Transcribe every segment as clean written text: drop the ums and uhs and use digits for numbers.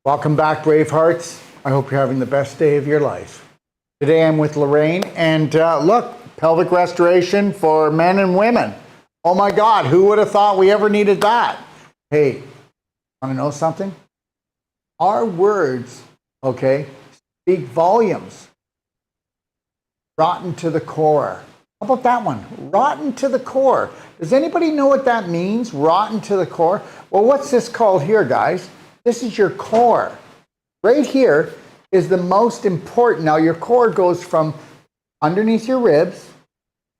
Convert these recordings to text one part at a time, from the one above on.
Welcome back, Bravehearts. I hope you're having the best day of your life. Today I'm with Lorraine, and look, pelvic restoration for men and women. Oh my God, who would have thought we ever needed that? Hey, want to know something? Our words, okay, speak volumes. Rotten to the core. How about that one? Rotten to the core. Does anybody know what that means? Rotten to the core? Well, what's this called here, guys? This is your core. Right here is the most important. Now, your core goes from underneath your ribs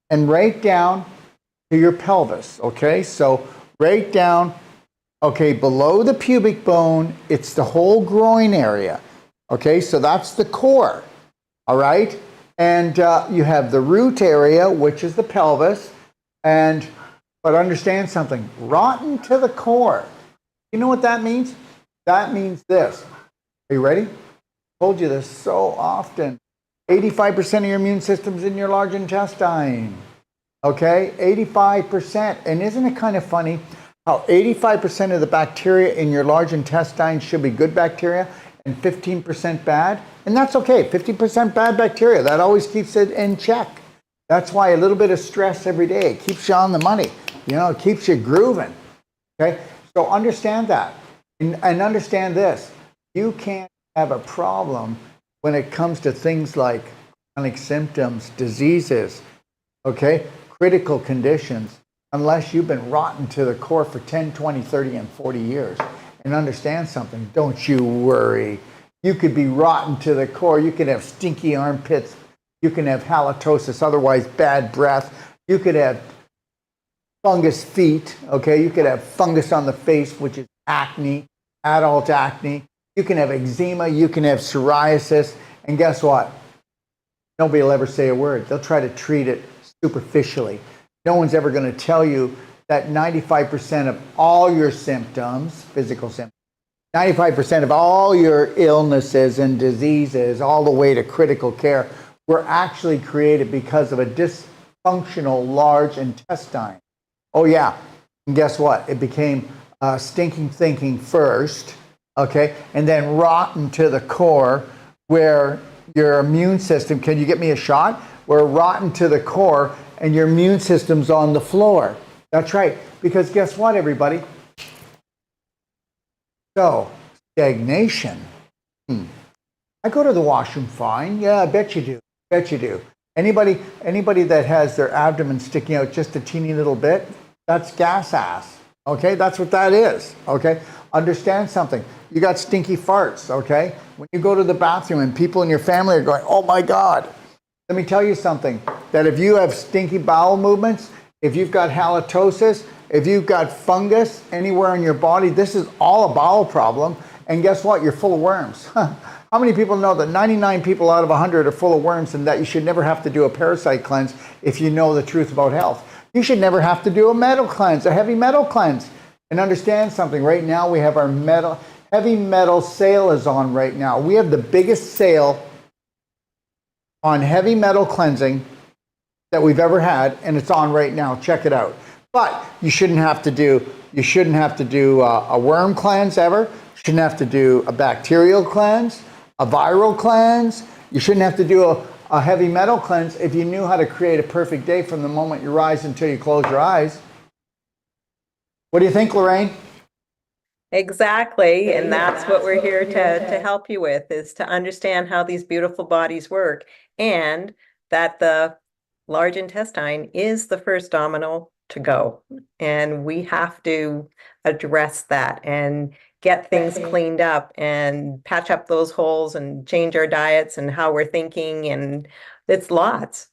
and right down to your pelvis, okay? So right down, okay, below the pubic bone, it's the whole groin area, okay? So that's the core, all right? And you have the root area, which is the pelvis, but understand something, rotten to the core. You know what that means? That means this. Are you ready? I told you this so often. 85% of your immune system's in your large intestine. Okay? 85%. And isn't it kind of funny how 85% of the bacteria in your large intestine should be good bacteria and 15% bad? And that's okay. 50% bad bacteria. That always keeps it in check. That's why a little bit of stress every day, it keeps you on the money. You know, it keeps you grooving. Okay? So understand that. And understand this. You can't have a problem when it comes to things like chronic symptoms, diseases, okay, critical conditions, unless you've been rotten to the core for 10, 20, 30, and 40 years. And understand something, don't you worry. You could be rotten to the core. You could have stinky armpits. You can have halitosis, otherwise bad breath. You could have fungus feet, okay? You could have fungus on the face, which is acne, adult acne. You can have eczema. You can have psoriasis. And guess what? Nobody will ever say a word. They'll try to treat it superficially. No one's ever going to tell you that 95% of all your symptoms, physical symptoms, 95% of all your illnesses and diseases, all the way to critical care, were actually created because of a dysfunctional large intestine. Oh yeah, and guess what? It became stinking thinking first, okay, and then rotten to the core, where your immune system, can you get me a shot? We're rotten to the core and your immune system's on the floor. That's right, because guess what, everybody? So, stagnation. I go to the washroom fine. Yeah, I bet you do. Bet you do. Anybody that has their abdomen sticking out just a teeny little bit, that's gas ass. Okay, that's what that is. Okay, understand something. You got stinky farts. Okay, when you go to the bathroom and people in your family are going, "Oh my God," let me tell you something. That if you have stinky bowel movements, if you've got halitosis, if you've got fungus anywhere in your body, this is all a bowel problem. And guess what? You're full of worms. How many people know that 99 people out of 100 are full of worms, and that you should never have to do a parasite cleanse if you know the truth about health? You should never have to do a metal cleanse, a heavy metal cleanse. And understand something. Right now we have our heavy metal sale is on right now. We have the biggest sale on heavy metal cleansing that we've ever had, and it's on right now. Check it out. But you shouldn't have to do a worm cleanse ever. You shouldn't have to do a bacterial cleanse, a viral cleanse. You shouldn't have to do a heavy metal cleanse if you knew how to create a perfect day from the moment you rise until you close your eyes. What do you think, Lorraine? Exactly. And that's what we're here to help you with, is to understand how these beautiful bodies work, and that the large intestine is the first domino to go. And we have to address that and get things cleaned up and patch up those holes and change our diets and how we're thinking. And it's lots.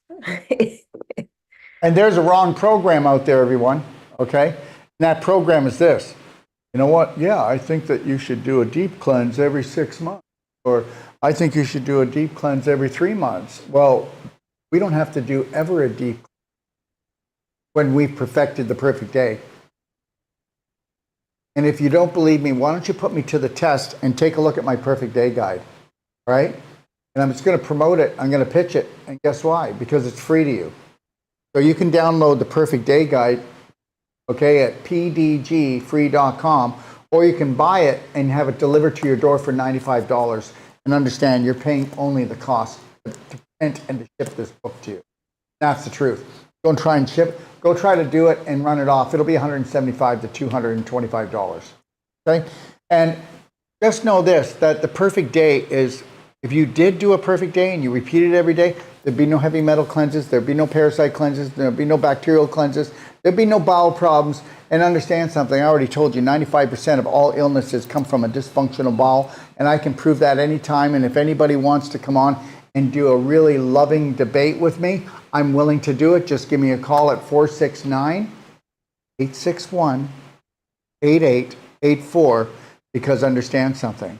And there's a wrong program out there, everyone. Okay? And that program is this. You know what? Yeah, I think that you should do a deep cleanse every 6 months. Or I think you should do a deep cleanse every 3 months. Well, we don't have to do ever a deep cleanse when we've perfected the perfect day. And if you don't believe me, why don't you put me to the test and take a look at my perfect day guide, right? And I'm just going to promote it. I'm going to pitch it. And guess why? Because it's free to you. So you can download the perfect day guide, okay, at pdgfree.com, or you can buy it and have it delivered to your door for $95 and understand you're paying only the cost to print and to ship this book to you. That's the truth. Don't try and ship. Go try to do it and run it off. It'll be $175 to $225. Okay? And just know this, that the perfect day is, if you did do a perfect day and you repeat it every day, there'd be no heavy metal cleanses, there'd be no parasite cleanses, there'd be no bacterial cleanses, there'd be no bowel problems. And understand something, I already told you, 95% of all illnesses come from a dysfunctional bowel, and I can prove that anytime. And if anybody wants to come on and do a really loving debate with me, I'm willing to do it. Just give me a call at 469-861-8884, because understand something.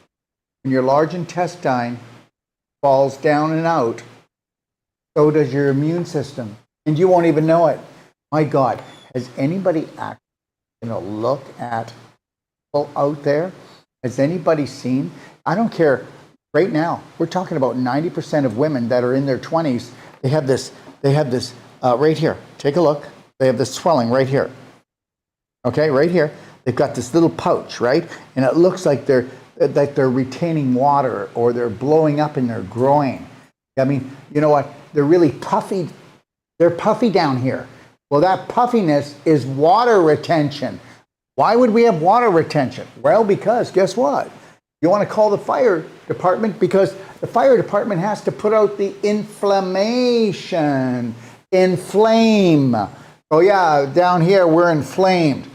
When your large intestine falls down and out, so does your immune system, and you won't even know it. My God, has anybody actually look at people out there? Has anybody seen? I don't care. Right now, we're talking about 90% of women that are in their 20s. They have this right here. Take a look. They have this swelling right here. Okay, right here. They've got this little pouch, right? And it looks like they're retaining water, or they're blowing up in their groin. I mean, you know what? They're really puffy. They're puffy down here. Well, that puffiness is water retention. Why would we have water retention? Well, because guess what? You want to call the fire department, because the fire department has to put out the inflammation. Inflame. Oh yeah, down here we're inflamed.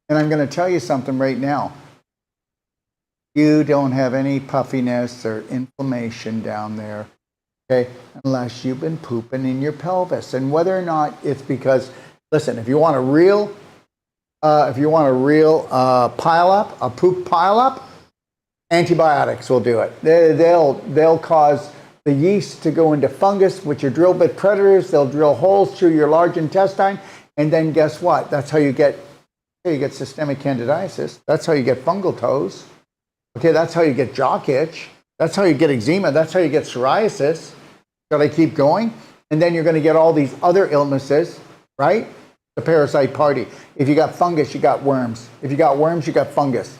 And I'm going to tell you something right now. You don't have any puffiness or inflammation down there, okay, unless you've been pooping in your pelvis. And whether or not it's because, listen, if you want a real pile up, a poop pile up, antibiotics will do it. They'll cause the yeast to go into fungus, which are drill bit predators. They'll drill holes through your large intestine, and then guess what? That's how you get systemic candidiasis. That's how you get fungal toes. Okay, that's how you get jock itch. That's how you get eczema. That's how you get psoriasis. Shall I keep going? And then you're going to get all these other illnesses, right? The parasite party. If you got fungus, you got worms. If you got worms, you got fungus.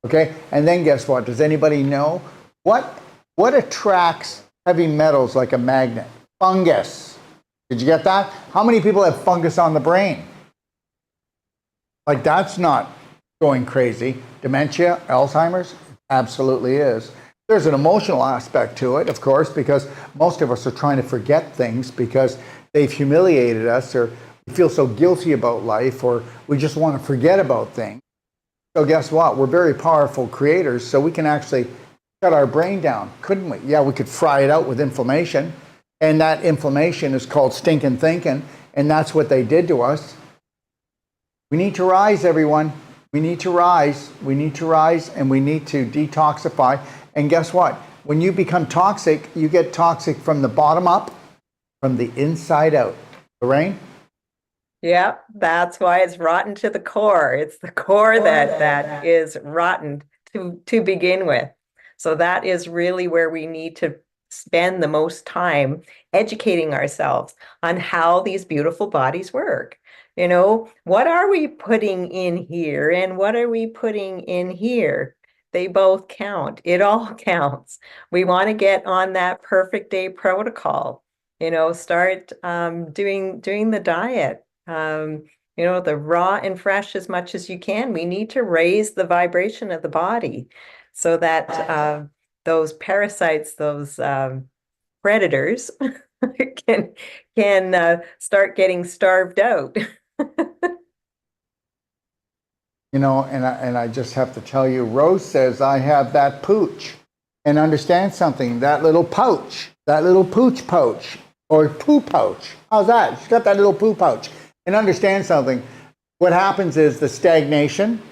Okay? And then guess what? Does anybody know what attracts heavy metals like a magnet? Fungus. Did you get that? How many people have fungus on the brain? Like, that's not going crazy. Dementia, Alzheimer's, absolutely is. There's an emotional aspect to it, of course, because most of us are trying to forget things because they've humiliated us, or we feel so guilty about life, or we just want to forget about things. So guess what? We're very powerful creators, so we can actually shut our brain down, couldn't we? Yeah, we could fry it out with inflammation, and that inflammation is called stinking thinking, and that's what they did to us. We need to rise, everyone. We need to rise. We need to rise, and we need to detoxify. And guess what? When you become toxic, you get toxic from the bottom up, from the inside out. Lorraine? Yeah, that's why it's rotten to the core. It's the core that is rotten to begin with. So that is really where we need to spend the most time educating ourselves on how these beautiful bodies work. What are we putting in here and what are we putting in here? They both count. It all counts. We want to get on that perfect day protocol. Start doing the diet. The raw and fresh as much as you can. We need to raise the vibration of the body so that those parasites, those predators can start getting starved out. And I just have to tell you, Rose says I have that pooch. And understand something, that little pouch, that little pooch pouch, or poo pouch. How's that? She's got that little poo pouch. And understand something, what happens is the stagnation,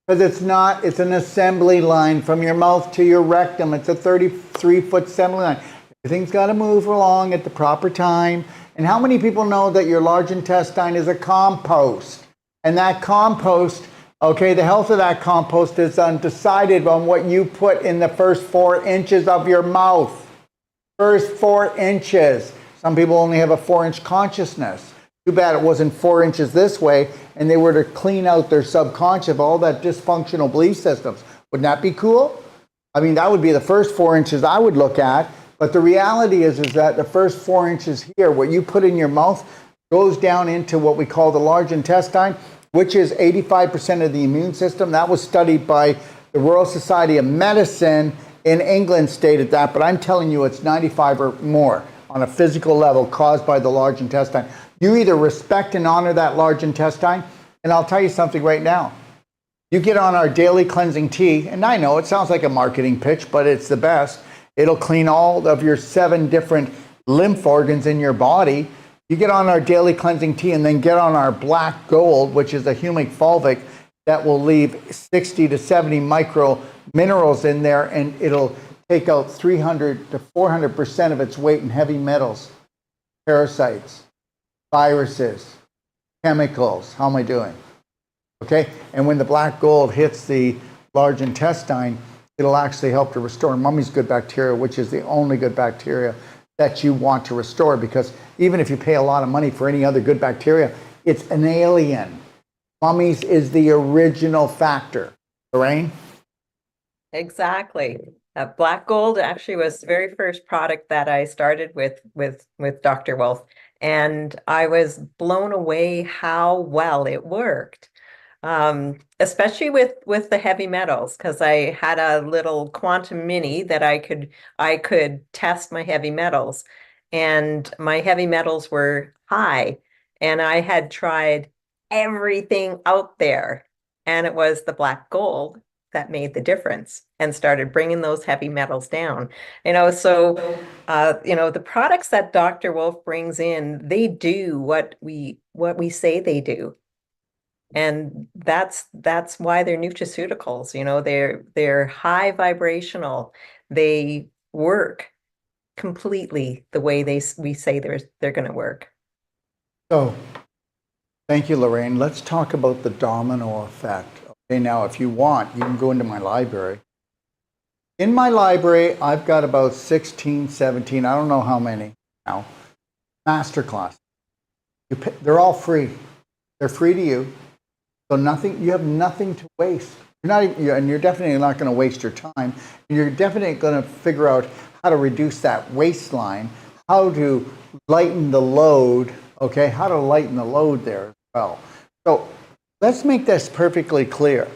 because it's an assembly line from your mouth to your rectum. It's a 33-foot assembly line. Everything's got to move along at the proper time. And how many people know that your large intestine is a compost? And that compost, okay, the health of that compost is undecided on what you put in the first 4 inches of your mouth. First 4 inches. Some people only have a 4-inch consciousness. Too bad it wasn't 4 inches this way and they were to clean out their subconscious of all that dysfunctional belief systems. Wouldn't that be cool? I mean, that would be the first 4 inches I would look at. But the reality is that the first 4 inches here, what you put in your mouth, goes down into what we call the large intestine, which is 85% of the immune system. That was studied by the Royal Society of Medicine in England, stated that, but I'm telling you it's 95 or more on a physical level caused by the large intestine. You either respect and honor that large intestine, and I'll tell you something right now. You get on our daily cleansing tea, and I know it sounds like a marketing pitch, but it's the best. It'll clean all of your 7 different lymph organs in your body. You get on our daily cleansing tea and then get on our black gold, which is a humic fulvic that will leave 60 to 70 micro minerals in there, and it'll take out 300 to 400% of its weight in heavy metals, parasites, viruses, chemicals. How am I doing? Okay, and when the black gold hits the large intestine, it'll actually help to restore mummy's good bacteria, which is the only good bacteria that you want to restore, because even if you pay a lot of money for any other good bacteria, it's an alien. Mummy's is the original factor. Lorraine? Exactly. Black gold actually was the very first product that I started with Dr. Wolf, and I was blown away how well it worked. Especially with the heavy metals, because I had a little quantum mini that I could test my heavy metals, and my heavy metals were high, and I had tried everything out there, and it was the black gold that made the difference and started bringing those heavy metals down. The products that Dr. Wolf brings in, they do what we say they do. And that's why they're nutraceuticals. They're high vibrational. They work completely the way we say they're going to work. So, thank you, Lorraine. Let's talk about the domino effect. Okay, now if you want, you can go into my library. In my library, I've got about 16, 17, I don't know how many now, masterclass. They're all free. They're free to you. So you have nothing to waste. You're definitely not going to waste your time. You're definitely going to figure out how to reduce that waistline, how to lighten the load, okay? How to lighten the load there as well. So let's make this perfectly clear.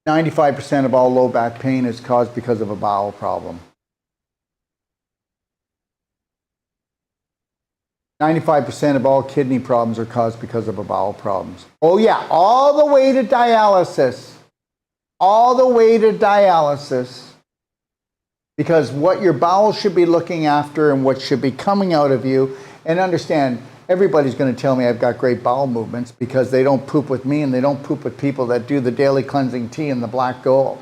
95% of all low back pain is caused because of a bowel problem. 95% of all kidney problems are caused because of a bowel problems. Oh yeah, all the way to dialysis. All the way to dialysis. Because what your bowels should be looking after and what should be coming out of you, and understand, everybody's going to tell me I've got great bowel movements because they don't poop with me and they don't poop with people that do the daily cleansing tea and the black gold.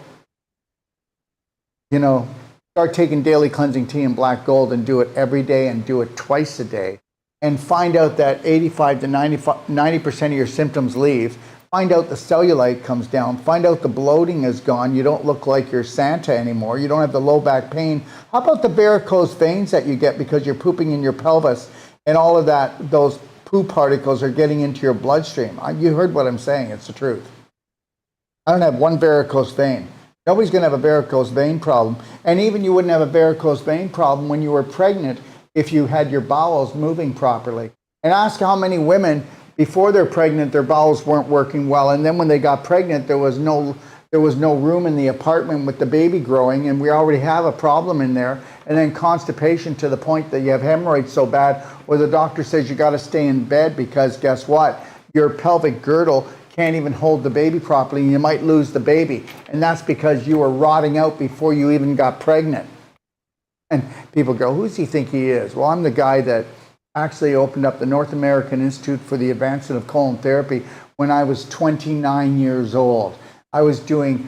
Start taking daily cleansing tea and black gold and do it every day and do it twice a day. And find out that 85 to 90% of your symptoms leave. Find out the cellulite comes down. Find out the bloating is gone. You don't look like you're Santa anymore. You don't have the low back pain. How about the varicose veins that you get because you're pooping in your pelvis and all of those poo particles are getting into your bloodstream? You heard what I'm saying. It's the truth. I don't have one varicose vein. Nobody's going to have a varicose vein problem. And even you wouldn't have a varicose vein problem when you were pregnant if you had your bowels moving properly. And ask how many women, before they're pregnant, their bowels weren't working well, and then when they got pregnant, there was no room in the apartment with the baby growing, and we already have a problem in there, and then constipation to the point that you have hemorrhoids so bad where the doctor says you got to stay in bed because guess what? Your pelvic girdle can't even hold the baby properly, and you might lose the baby, and that's because you were rotting out before you even got pregnant. And people go, who does he think he is? Well, I'm the guy that actually opened up the North American Institute for the Advancement of Colon Therapy when I was 29 years old. I was doing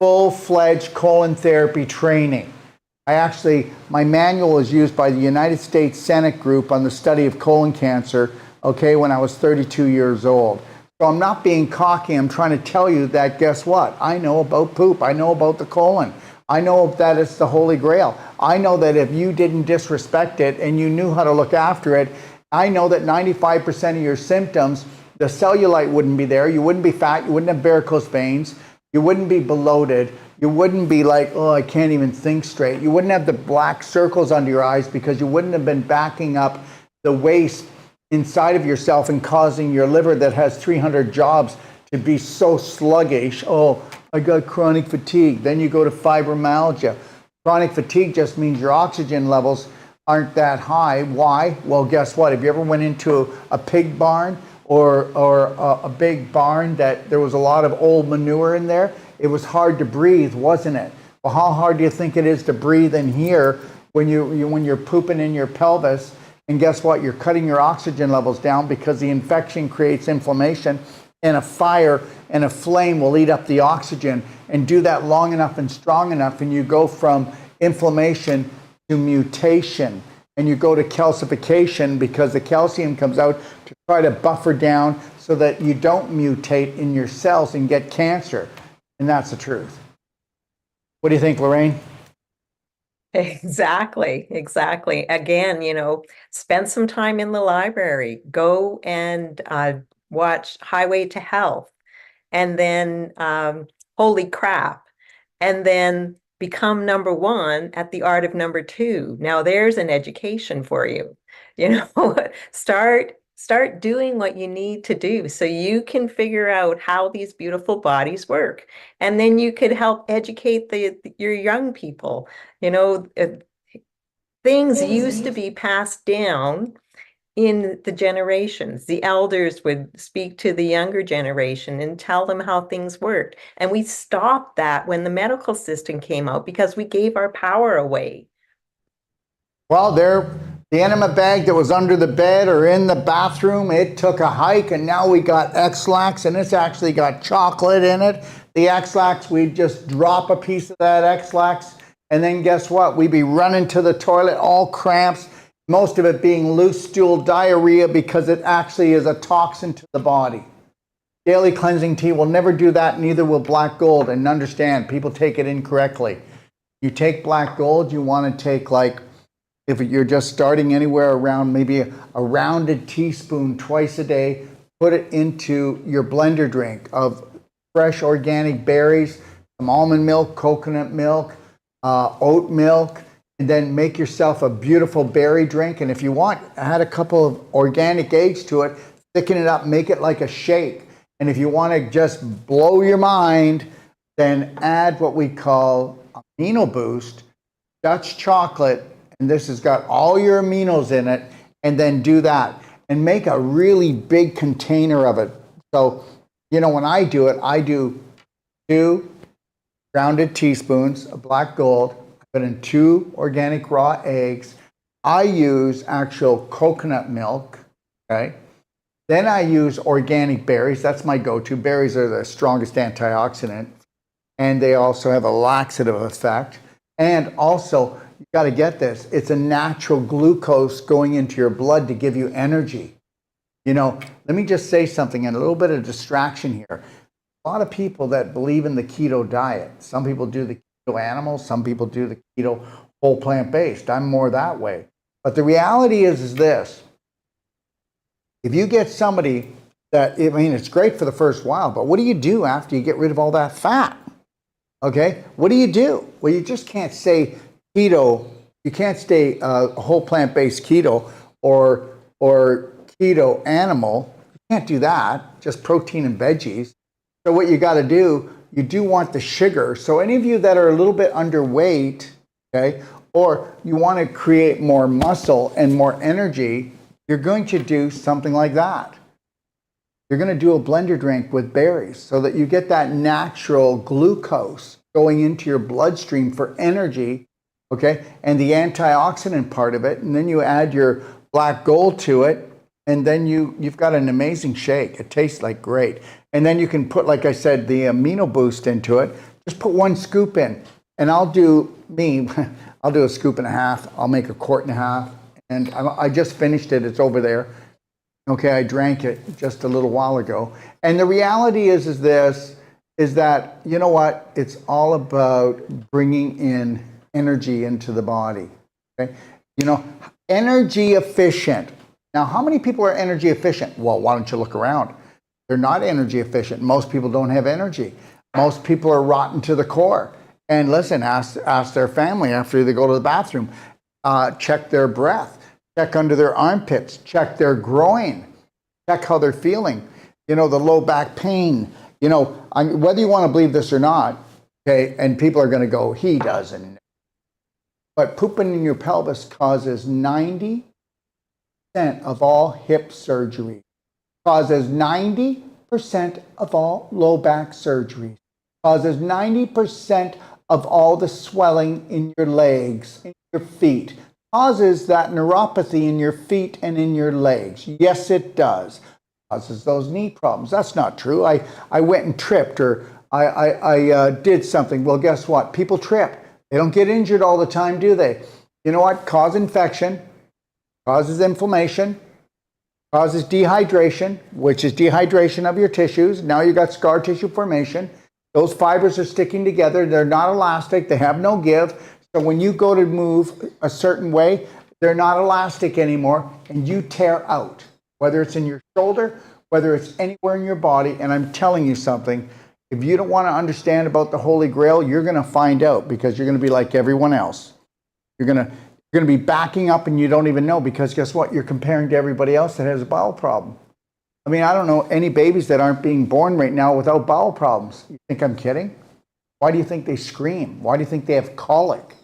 full-fledged colon therapy training. My manual is used by the United States Senate group on the study of colon cancer, when I was 32 years old. So I'm not being cocky. I'm trying to tell you that, guess what? I know about poop. I know about the colon. I know that it's the Holy Grail. I know that if you didn't disrespect it and you knew how to look after it, I know that 95% of your symptoms, the cellulite wouldn't be there. You wouldn't be fat. You wouldn't have varicose veins. You wouldn't be bloated. You wouldn't be like, oh, I can't even think straight. You wouldn't have the black circles under your eyes because you wouldn't have been backing up the waste inside of yourself and causing your liver that has 300 jobs to be so sluggish. Oh, I got chronic fatigue. Then you go to fibromyalgia. Chronic fatigue just means your oxygen levels aren't that high. Why? Well, guess what? Have you ever went into a pig barn or a big barn that there was a lot of old manure in there? It was hard to breathe, wasn't it? Well, how hard do you think it is to breathe in here when you're pooping in your pelvis? And guess what? You're cutting your oxygen levels down because the infection creates inflammation, and a fire and a flame will eat up the oxygen, and do that long enough and strong enough, and you go from inflammation to mutation, and you go to calcification because the calcium comes out to try to buffer down so that you don't mutate in your cells and get cancer. And that's the truth. What do you think, Lorraine? Exactly, exactly. Again, spend some time in the library. Go and watch Highway to Health, and then Holy Crap, and then become number one at the art of number two. Now there's an education for you. Start doing what you need to do so you can figure out how these beautiful bodies work. And then you could help educate your young people. Things used to be passed down in the generations. The elders would speak to the younger generation and tell them how things worked. And we stopped that when the medical system came out because we gave our power away. Well, the enema bag that was under the bed or in the bathroom, it took a hike, and now we got X-Lax, and it's actually got chocolate in it. The X-Lax, we'd just drop a piece of that X-Lax, and then guess what? We'd be running to the toilet, all cramps, most of it being loose stool diarrhea because it actually is a toxin to the body. Daily cleansing tea will never do that, neither will black gold. And understand, people take it incorrectly. You take black gold, you want to take, like, if you're just starting anywhere around maybe a rounded teaspoon twice a day, put it into your blender drink of fresh organic berries, some almond milk, coconut milk, oat milk, and then make yourself a beautiful berry drink. And if you want, add a couple of organic eggs to it, thicken it up, make it like a shake. And if you want to just blow your mind, then add what we call amino boost, Dutch chocolate, and this has got all your aminos in it, and then do that. And make a really big container of it. So, when I do it, I do 2 rounded teaspoons of black gold, put in 2 organic raw eggs. I use actual coconut milk, okay? Then I use organic berries. That's my go-to. Berries are the strongest antioxidant, and they also have a laxative effect. And also, you got to get this, it's a natural glucose going into your blood to give you energy. Let me just say something, and a little bit of distraction here. A lot of people that believe in the keto diet, some people do the keto animals, some people do the keto whole plant-based. I'm more that way. But the reality is this. If you get somebody it's great for the first while, but what do you do after you get rid of all that fat? Okay? What do you do? Well, you just can't say keto. You can't stay whole plant-based keto or keto animal. You can't do that. Just protein and veggies. So what you got to do, you do want the sugar. So any of you that are a little bit underweight, okay, or you want to create more muscle and more energy, you're going to do something like that. You're going to do a blender drink with berries so that you get that natural glucose going into your bloodstream for energy, okay, and the antioxidant part of it, and then you add your black gold to it, and then you've got an amazing shake. It tastes like great. And then you can put, like I said, the amino boost into it. Just put 1 scoop in, and I'll do a scoop and a half. I'll make a quart and a half, and I just finished it. It's over there. Okay, I drank it just a little while ago. And the reality is this, is that, you know what? It's all about bringing in energy into the body. Okay? You know, energy efficient. Now, how many people are energy efficient? Well, why don't you look around? They're not energy efficient. Most people don't have energy. Most people are rotten to the core. And listen, ask their family after they go to the bathroom. Check their breath. Check under their armpits. Check their groin. Check how they're feeling. You know, the low back pain. You know, whether you want to believe this or not, okay, and people are going to go, he doesn't. But pooping in your pelvis causes 90% of all hip surgery, causes 90% of all low back surgeries, causes 90% of all the swelling in your legs, in your feet, causes that neuropathy in your feet and in your legs. Yes, it does. Causes those knee problems. That's not true. I went and tripped, or I did something. Well, guess what? People trip. They don't get injured all the time, do they? You know what? Cause infection, causes inflammation, causes dehydration, which is dehydration of your tissues. Now you've got scar tissue formation. Those fibers are sticking together. They're not elastic. They have no give. So when you go to move a certain way, they're not elastic anymore, and you tear out, whether it's in your shoulder, whether it's anywhere in your body. And I'm telling you something, if you don't want to understand about the Holy Grail, you're going to find out, because you're going to be like everyone else. You're going to be backing up and you don't even know, because guess what? You're comparing to everybody else that has a bowel problem. I mean, I don't know any babies that aren't being born right now without bowel problems. You think I'm kidding? Why do you think they scream? Why do you think they have colic?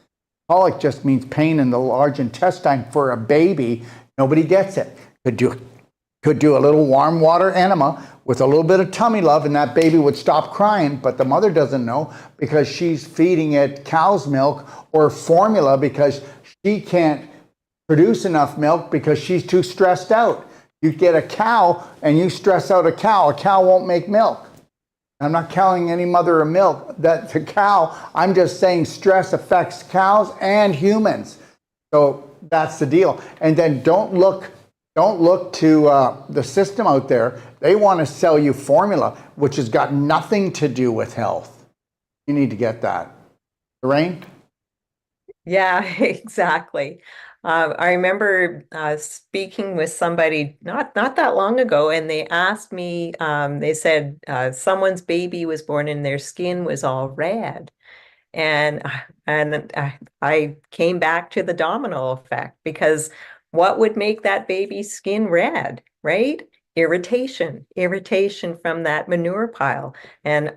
Colic just means pain in the large intestine for a baby. Nobody gets it. Could do a little warm water enema with a little bit of tummy love, and that baby would stop crying, but the mother doesn't know, because she's feeding it cow's milk or formula, because she can't produce enough milk because she's too stressed out. You get a cow and you stress out a cow won't make milk. I'm not calling any mother a milk, that's a cow. I'm just saying stress affects cows and humans. So that's the deal. And then don't look to the system out there. They want to sell you formula, which has got nothing to do with health. You need to get that. Lorraine? Yeah, exactly. I remember speaking with somebody not that long ago, and they asked me, they said someone's baby was born and their skin was all red. And I came back to the domino effect, because what would make that baby's skin red, right? Irritation from that manure pile. And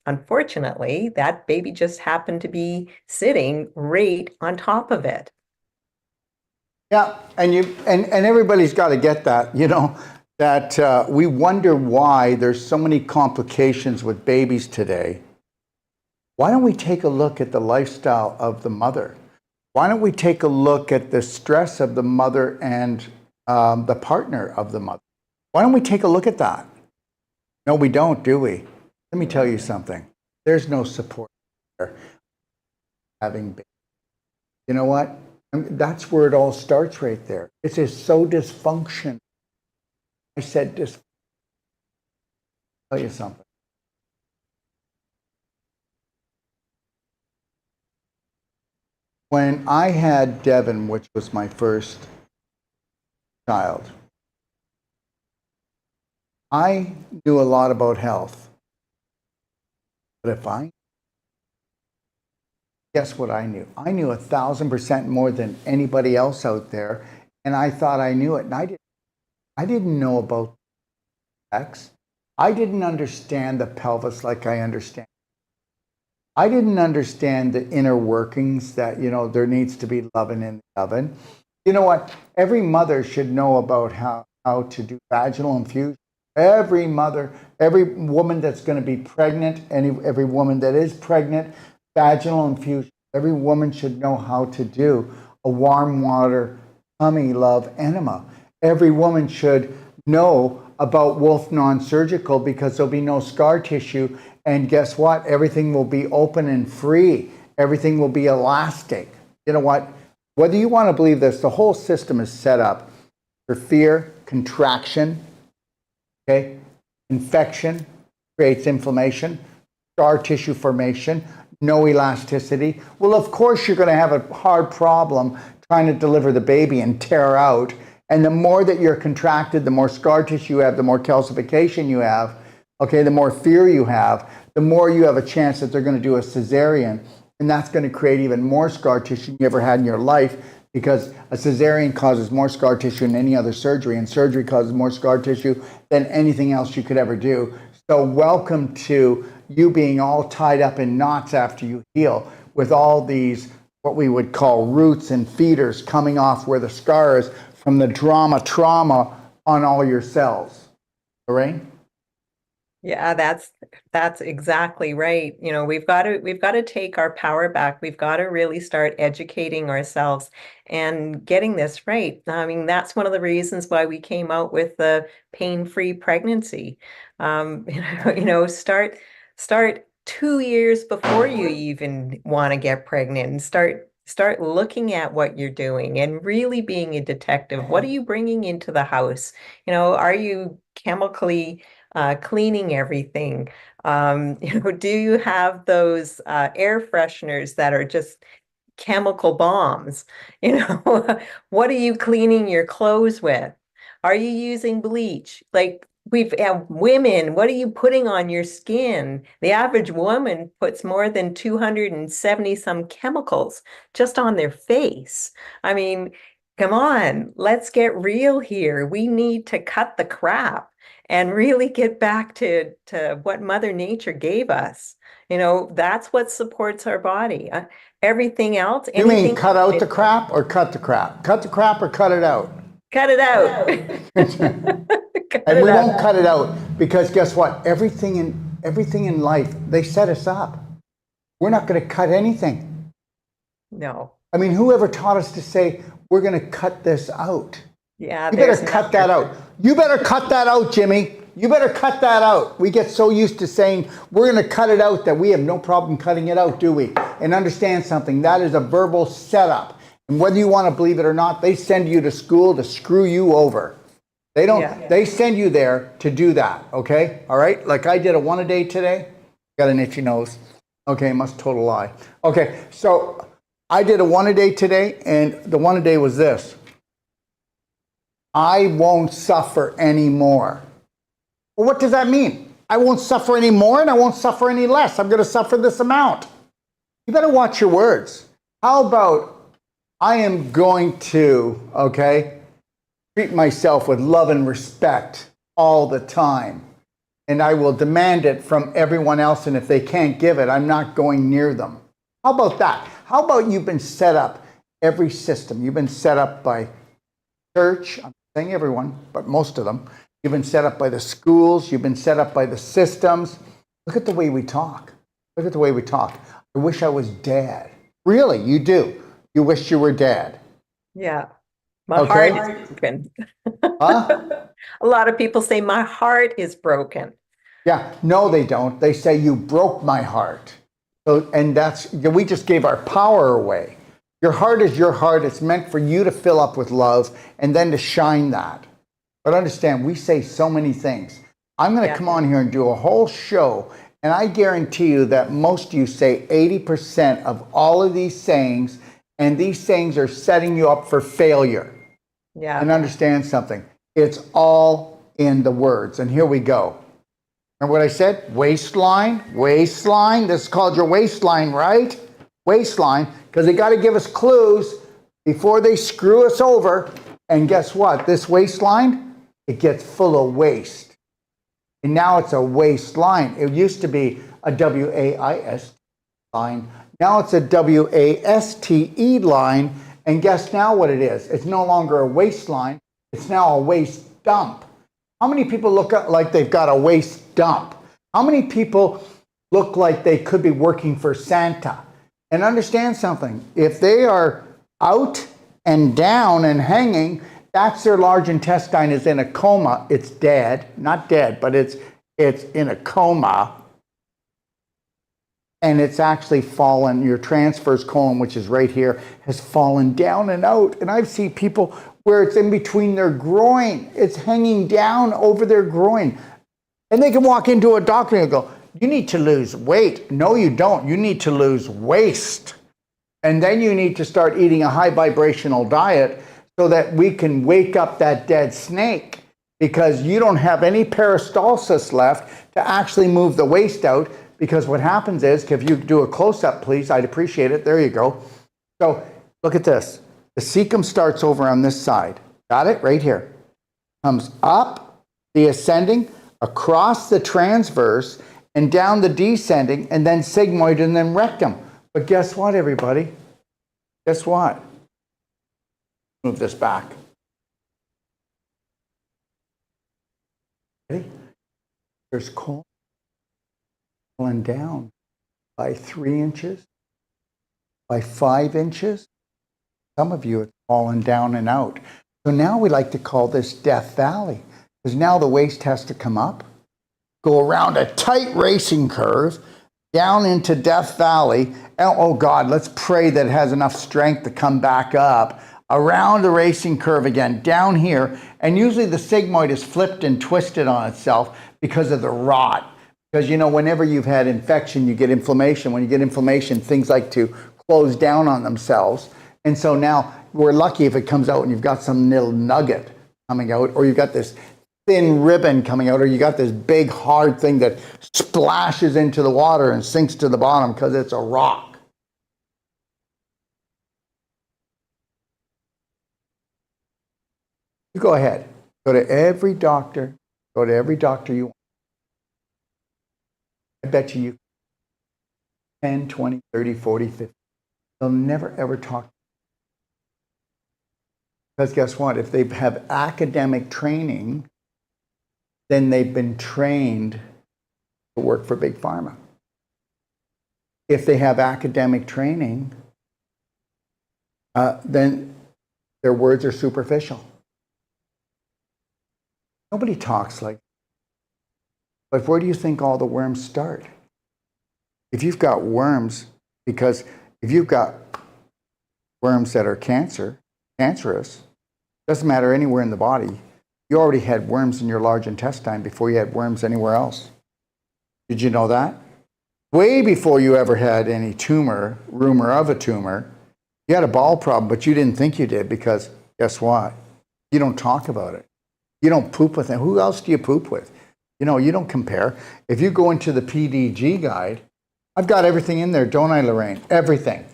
unfortunately, that baby just happened to be sitting right on top of it. Yeah, and everybody's got to get that, you know, that we wonder why there's so many complications with babies today. Why don't we take a look at the lifestyle of the mother? Why don't we take a look at the stress of the mother and the partner of the mother? Why don't we take a look at that? No, we don't, do we? Let me tell you something. There's no support there having babies. You know what? That's where it all starts right there. It is so dysfunctional. I said dysfunction. I'll tell you something. When I had Devin, which was my first child, I knew a lot about health. But guess what I knew? I knew 1,000% more than anybody else out there, and I thought I knew it. And I didn't know about sex. I didn't understand the pelvis like I understand. I didn't understand the inner workings, that, you know, there needs to be loving in the oven. You know what? Every mother should know about how to do vaginal infusion. Every mother, every woman that's going to be pregnant, every woman that is pregnant, vaginal infusion. Every woman should know how to do a warm water tummy love enema. Every woman should know about Wolf non-surgical, because there'll be no scar tissue. And guess what? Everything will be open and free. Everything will be elastic. You know what? Whether you want to believe this, the whole system is set up for fear, contraction, okay? Infection creates inflammation. scar tissue formation, no elasticity. Well, of course, you're going to have a hard problem trying to deliver the baby and tear out. And the more that you're contracted, the more scar tissue you have, the more calcification you have, okay, the more fear you have, the more you have a chance that they're going to do a cesarean. And that's going to create even more scar tissue you ever had in your life, because a cesarean causes more scar tissue than any other surgery, and surgery causes more scar tissue than anything else you could ever do. So welcome to you being all tied up in knots after you heal, with all these, what we would call roots and feeders coming off where the scar is from the trauma on all your cells. Lorraine? Yeah, that's exactly right. You know, we've got to take our power back. We've got to really start educating ourselves and getting this right. I mean, that's one of the reasons why we came out with the pain-free pregnancy. Start 2 years before you even want to get pregnant, and start looking at what you're doing and really being a detective. What are you bringing into the house? Are you chemically cleaning everything? Do you have those air fresheners that are just chemical bombs? What are you cleaning your clothes with? Are you using bleach? Like we've women, what are you putting on your skin? The average woman puts more than 270 some chemicals just on their face. I mean, come on, let's get real here. We need to cut the crap and really get back to what Mother Nature gave us. That's what supports our body. Everything else, You mean anything. cut out the crap or cut the crap? Cut the crap or cut it out? Cut it out. Cut And it we out. won't cut it out, because guess what? Everything in life, they set us up. We're not going to cut anything. No. I mean, whoever taught us to say, we're going to cut this out? Yeah, You better cut that out. You better cut that out, Jimmy. You better cut that out. We get so used to saying we're going to cut it out that we have no problem cutting it out, do we? And understand something, that is a verbal setup. And whether you want to believe it or not, they send you to school to screw you over. They don't. Yeah. They send you there to do that. Okay. All right. Like I did a 1-a-day today. Got an itchy nose. Okay. Must total lie. Okay. So I did a 1-a-day today, and the 1-a-day was this: I won't suffer anymore. Well, what does that mean? I won't suffer any more, and I won't suffer any less. I'm going to suffer this amount. You better watch your words. How about I am going to, treat myself with love and respect all the time, and I will demand it from everyone else, and if they can't give it, I'm not going near them. How about that? How about you've been set up, every system, you've been set up by church, I'm saying everyone, but most of them, you've been set up by the schools, you've been set up by the systems. Look at the way we talk. Look at the way we talk. I wish I was dad. Really, you do. You wish you were dad. Yeah. My Okay. heart is broken. Huh? A lot of people say my heart is broken. Yeah, no, they don't. They say you broke my heart. So, and we just gave our power away. Your heart is your heart. It's meant for you to fill up with love and then to shine that. But understand, we say so many things. I'm going to come on here and do a whole show, and I guarantee you that most of you say 80% of all of these sayings, and these sayings are setting you up for failure. Yeah. And understand something. It's all in the words. And here we go. Remember what I said? Waistline, waistline. This is called your waistline, right? Waistline, because they got to give us clues before they screw us over. And guess what? This waistline, it gets full of waste. And now it's a waistline. It used to be a W-A-I-S line. Now it's a W-A-S-T-E line. And guess now what it is? It's no longer a waistline. It's now a waste dump. How many people look like they've got a waste dump? How many people look like they could be working for Santa? And understand something. If they are out and down and hanging, that's their large intestine is in a coma. It's dead. Not dead, but it's in a coma. And it's actually fallen, your transverse colon, which is right here, has fallen down and out. And I've seen people where it's in between their groin. It's hanging down over their groin. And they can walk into a doctor and go, you need to lose weight. No, you don't. You need to lose waste. And then you need to start eating a high vibrational diet so that we can wake up that dead snake, because you don't have any peristalsis left to actually move the waste out. Because what happens is, if you do a close-up, please, I'd appreciate it. There you go. So look at this. The cecum starts over on this side. Got it? Right here. Comes up the ascending, across the transverse, and down the descending, and then sigmoid, and then rectum. But guess what, everybody? Guess what? Move this back. Ready? There's colon down by 3 inches, by 5 inches. Some of you, it's fallen down and out. So now we like to call this Death Valley, because now the waist has to come up, go around a tight racing curve, down into Death Valley, and oh God, let's pray that it has enough strength to come back up, around the racing curve again, down here, and usually the sigmoid is flipped and twisted on itself because of the rot. Because, you know, whenever you've had infection, you get inflammation. When you get inflammation, things like to close down on themselves. And so now we're lucky if it comes out and you've got some little nugget coming out, or you've got this thin ribbon coming out, or you got this big hard thing that splashes into the water and sinks to the bottom because it's a rock. You go ahead. Go to every doctor. Go to every doctor you want. I bet you 10, 20, 30, 40, 50. They'll never, ever talk. Because guess what? If they have academic training, then they've been trained to work for Big Pharma. If they have academic training, then their words are superficial. Nobody talks like that. But where do you think all the worms start? If you've got worms, because if you've got worms that are cancerous, doesn't matter anywhere in the body, you already had worms in your large intestine before you had worms anywhere else. Did you know that? Way before you ever had any tumor, rumor of a tumor, you had a bowel problem, but you didn't think you did, because guess what? You don't talk about it. You don't poop with them. Who else do you poop with? You know, you don't compare. If you go into the PDG guide, I've got everything in there, don't I, Lorraine? Everything.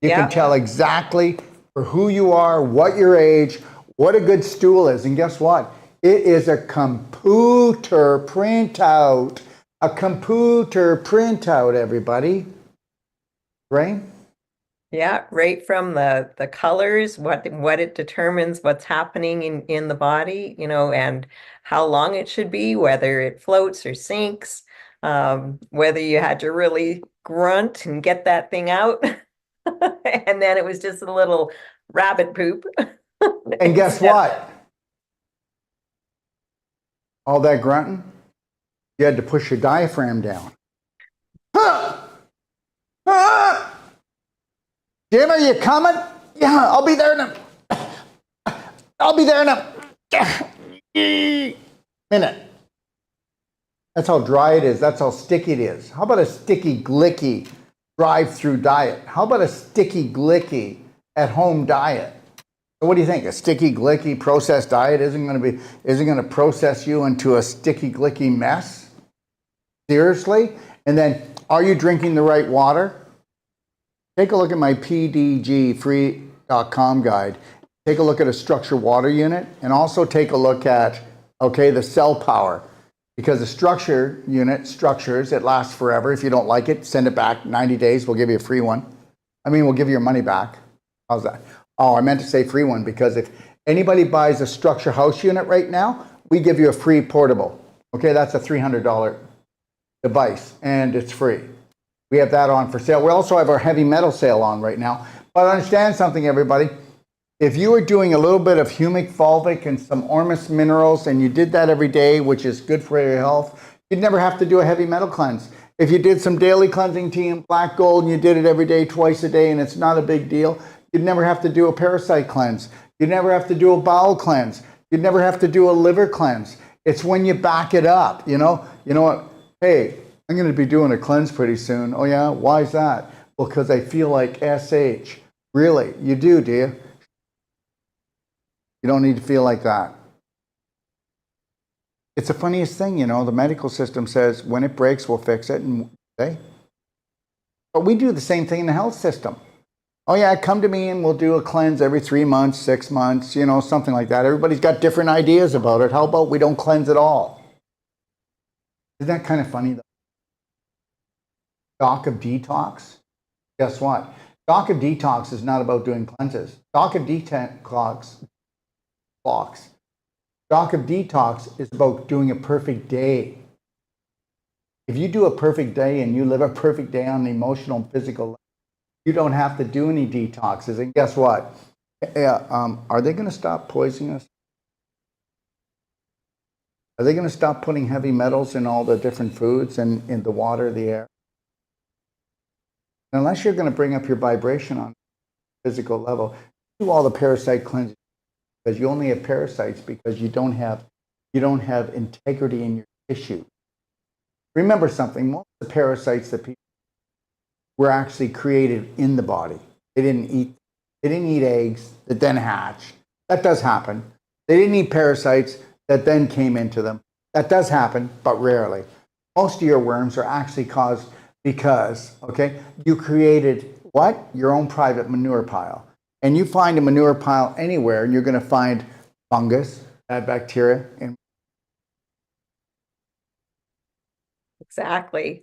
You can tell exactly for who you are, what your age, what a good stool is. And guess what? It is a computer printout. A computer printout, everybody. Right? Yeah, right from the colors, what it determines what's happening in the body, you know, and how long it should be, whether it floats or sinks, whether you had to really grunt and get that thing out, and then it was just a little rabbit poop. And guess what? All that grunting, you had to push your diaphragm down. Jim, are you coming? Yeah, I'll be there in a minute. That's how dry it is. That's how sticky it is. How about a sticky, glicky drive-through diet? How about a sticky, glicky at-home diet? So what do you think? A sticky, glicky processed diet isn't going to process you into a sticky, glicky mess? Seriously? And then, are you drinking the right water? Take a look at my pdgfree.com guide. Take a look at a structure water unit, and also take a look at, the cell power. Because the structure unit structures, it lasts forever. If you don't like it, send it back. 90 days, we'll give you a free one. We'll give you your money back. How's that? Oh, I meant to say free one, because if anybody buys a structure house unit right now, we give you a free portable. Okay, that's a $300 device, and it's free. We have that on for sale. We also have our heavy metal sale on right now. But understand something, everybody. If you were doing a little bit of humic fulvic and some ormus minerals, and you did that every day, which is good for your health, you'd never have to do a heavy metal cleanse. If you did some daily cleansing tea and black gold, and you did it every day, twice a day, and it's not a big deal, you'd never have to do a parasite cleanse. You'd never have to do a bowel cleanse. You'd never have to do a liver cleanse. It's when you back it up, you know what? Hey, I'm going to be doing a cleanse pretty soon. Oh, yeah? Why is that? Well, because I feel like SH. Really? You do you? You don't need to feel like that. It's the funniest thing, you know. The medical system says when it breaks, we'll fix it. And okay. But we do the same thing in the health system. Oh, yeah, come to me and we'll do a cleanse every 3 months, 6 months, you know, something like that. Everybody's got different ideas about it. How about we don't cleanse at all? Isn't that kind of funny, though? Doc of detox. Guess what? Doc of detox is not about doing cleanses. Doc of detox is about doing a perfect day. If you do a perfect day and you live a perfect day on the emotional and physical level, you don't have to do any detoxes. And guess what? Are they going to stop poisoning us? Are they going to stop putting heavy metals in all the different foods and in the water, the air? Unless you're going to bring up your vibration on a physical level, do all the parasite cleansing, because you only have parasites because you don't have integrity in your tissue. Remember something, most of the parasites that people were actually created in the body. They didn't eat eggs that then hatched. That does happen. They didn't eat parasites that then came into them. That does happen, but rarely. Most of your worms are actually caused because, okay, you created what? Your own private manure pile. And you find a manure pile anywhere, and you're going to find fungus, bad bacteria. Exactly.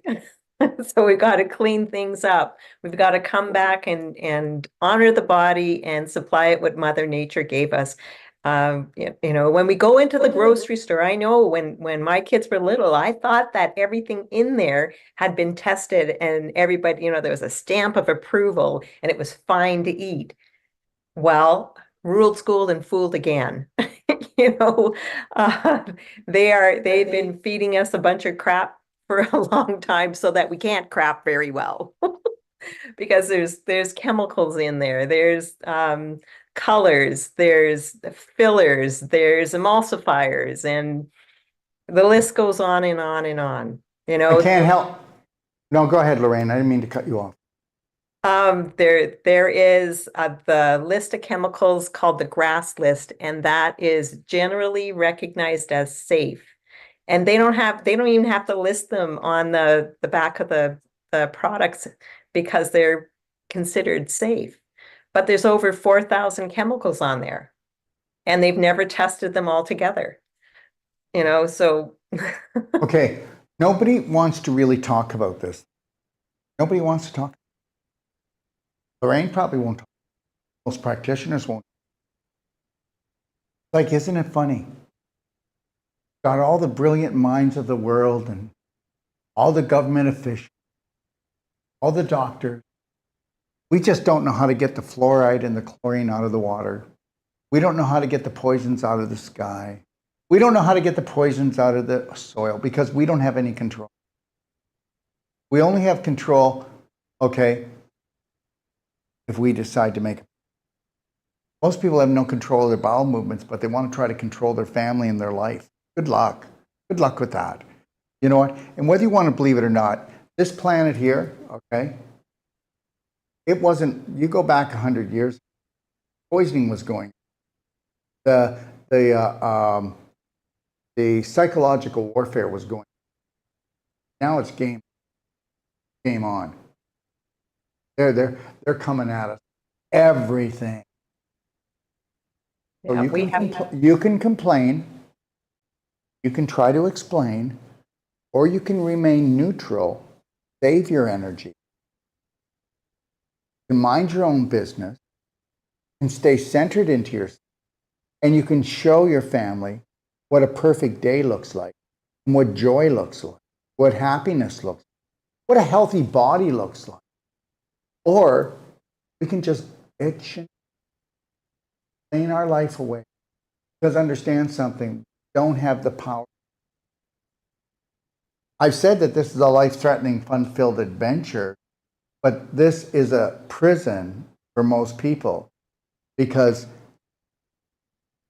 So we've got to clean things up. We've got to come back and honor the body and supply it what Mother Nature gave us. You know, when we go into the grocery store, I know when my kids were little, I thought that everything in there had been tested and everybody, you know, there was a stamp of approval and it was fine to eat. Well, ruled, schooled, and fooled again. You know, uh, they've been feeding us a bunch of crap for a long time so that we can't crap very well because there's chemicals in there. There's colors, there's fillers, there's emulsifiers, and the list goes on and on and on. You I know, can't help. No, go ahead, Lorraine. I didn't mean to cut you off. there is the list of chemicals called the GRAS list, and that is generally recognized as safe. And they don't even have to list them on the back of the products because they're considered safe. But there's over 4,000 chemicals on there, and they've never tested them all together. You know, so Okay, nobody wants to really talk about this. Nobody wants to talk. Lorraine probably won't talk. Most practitioners won't. Like, isn't it funny? Got all the brilliant minds of the world and all the government officials, all the doctors. We just don't know how to get the fluoride and the chlorine out of the water. We don't know how to get the poisons out of the sky. We don't know how to get the poisons out of the soil because we don't have any control. We only have control, okay, if we decide to make it. Most people have no control of their bowel movements, but they want to try to control their family and their life. Good luck. Good luck with that. You know what? And whether you want to believe it or not, this planet here, okay, it wasn't, you go back 100 years, poisoning was going. The psychological warfare was going. Now it's game on. They're coming at us. Everything. So yeah, you can complain, you can try to explain, or you can remain neutral, save your energy, you can mind your own business, and stay centered into yourself, and you can show your family what a perfect day looks like, and what joy looks like, what happiness looks like, what a healthy body looks like. Or we can just itch and clean our life away. Because understand something, we don't have the power. I've said that this is a life-threatening, fun-filled adventure, but this is a prison for most people because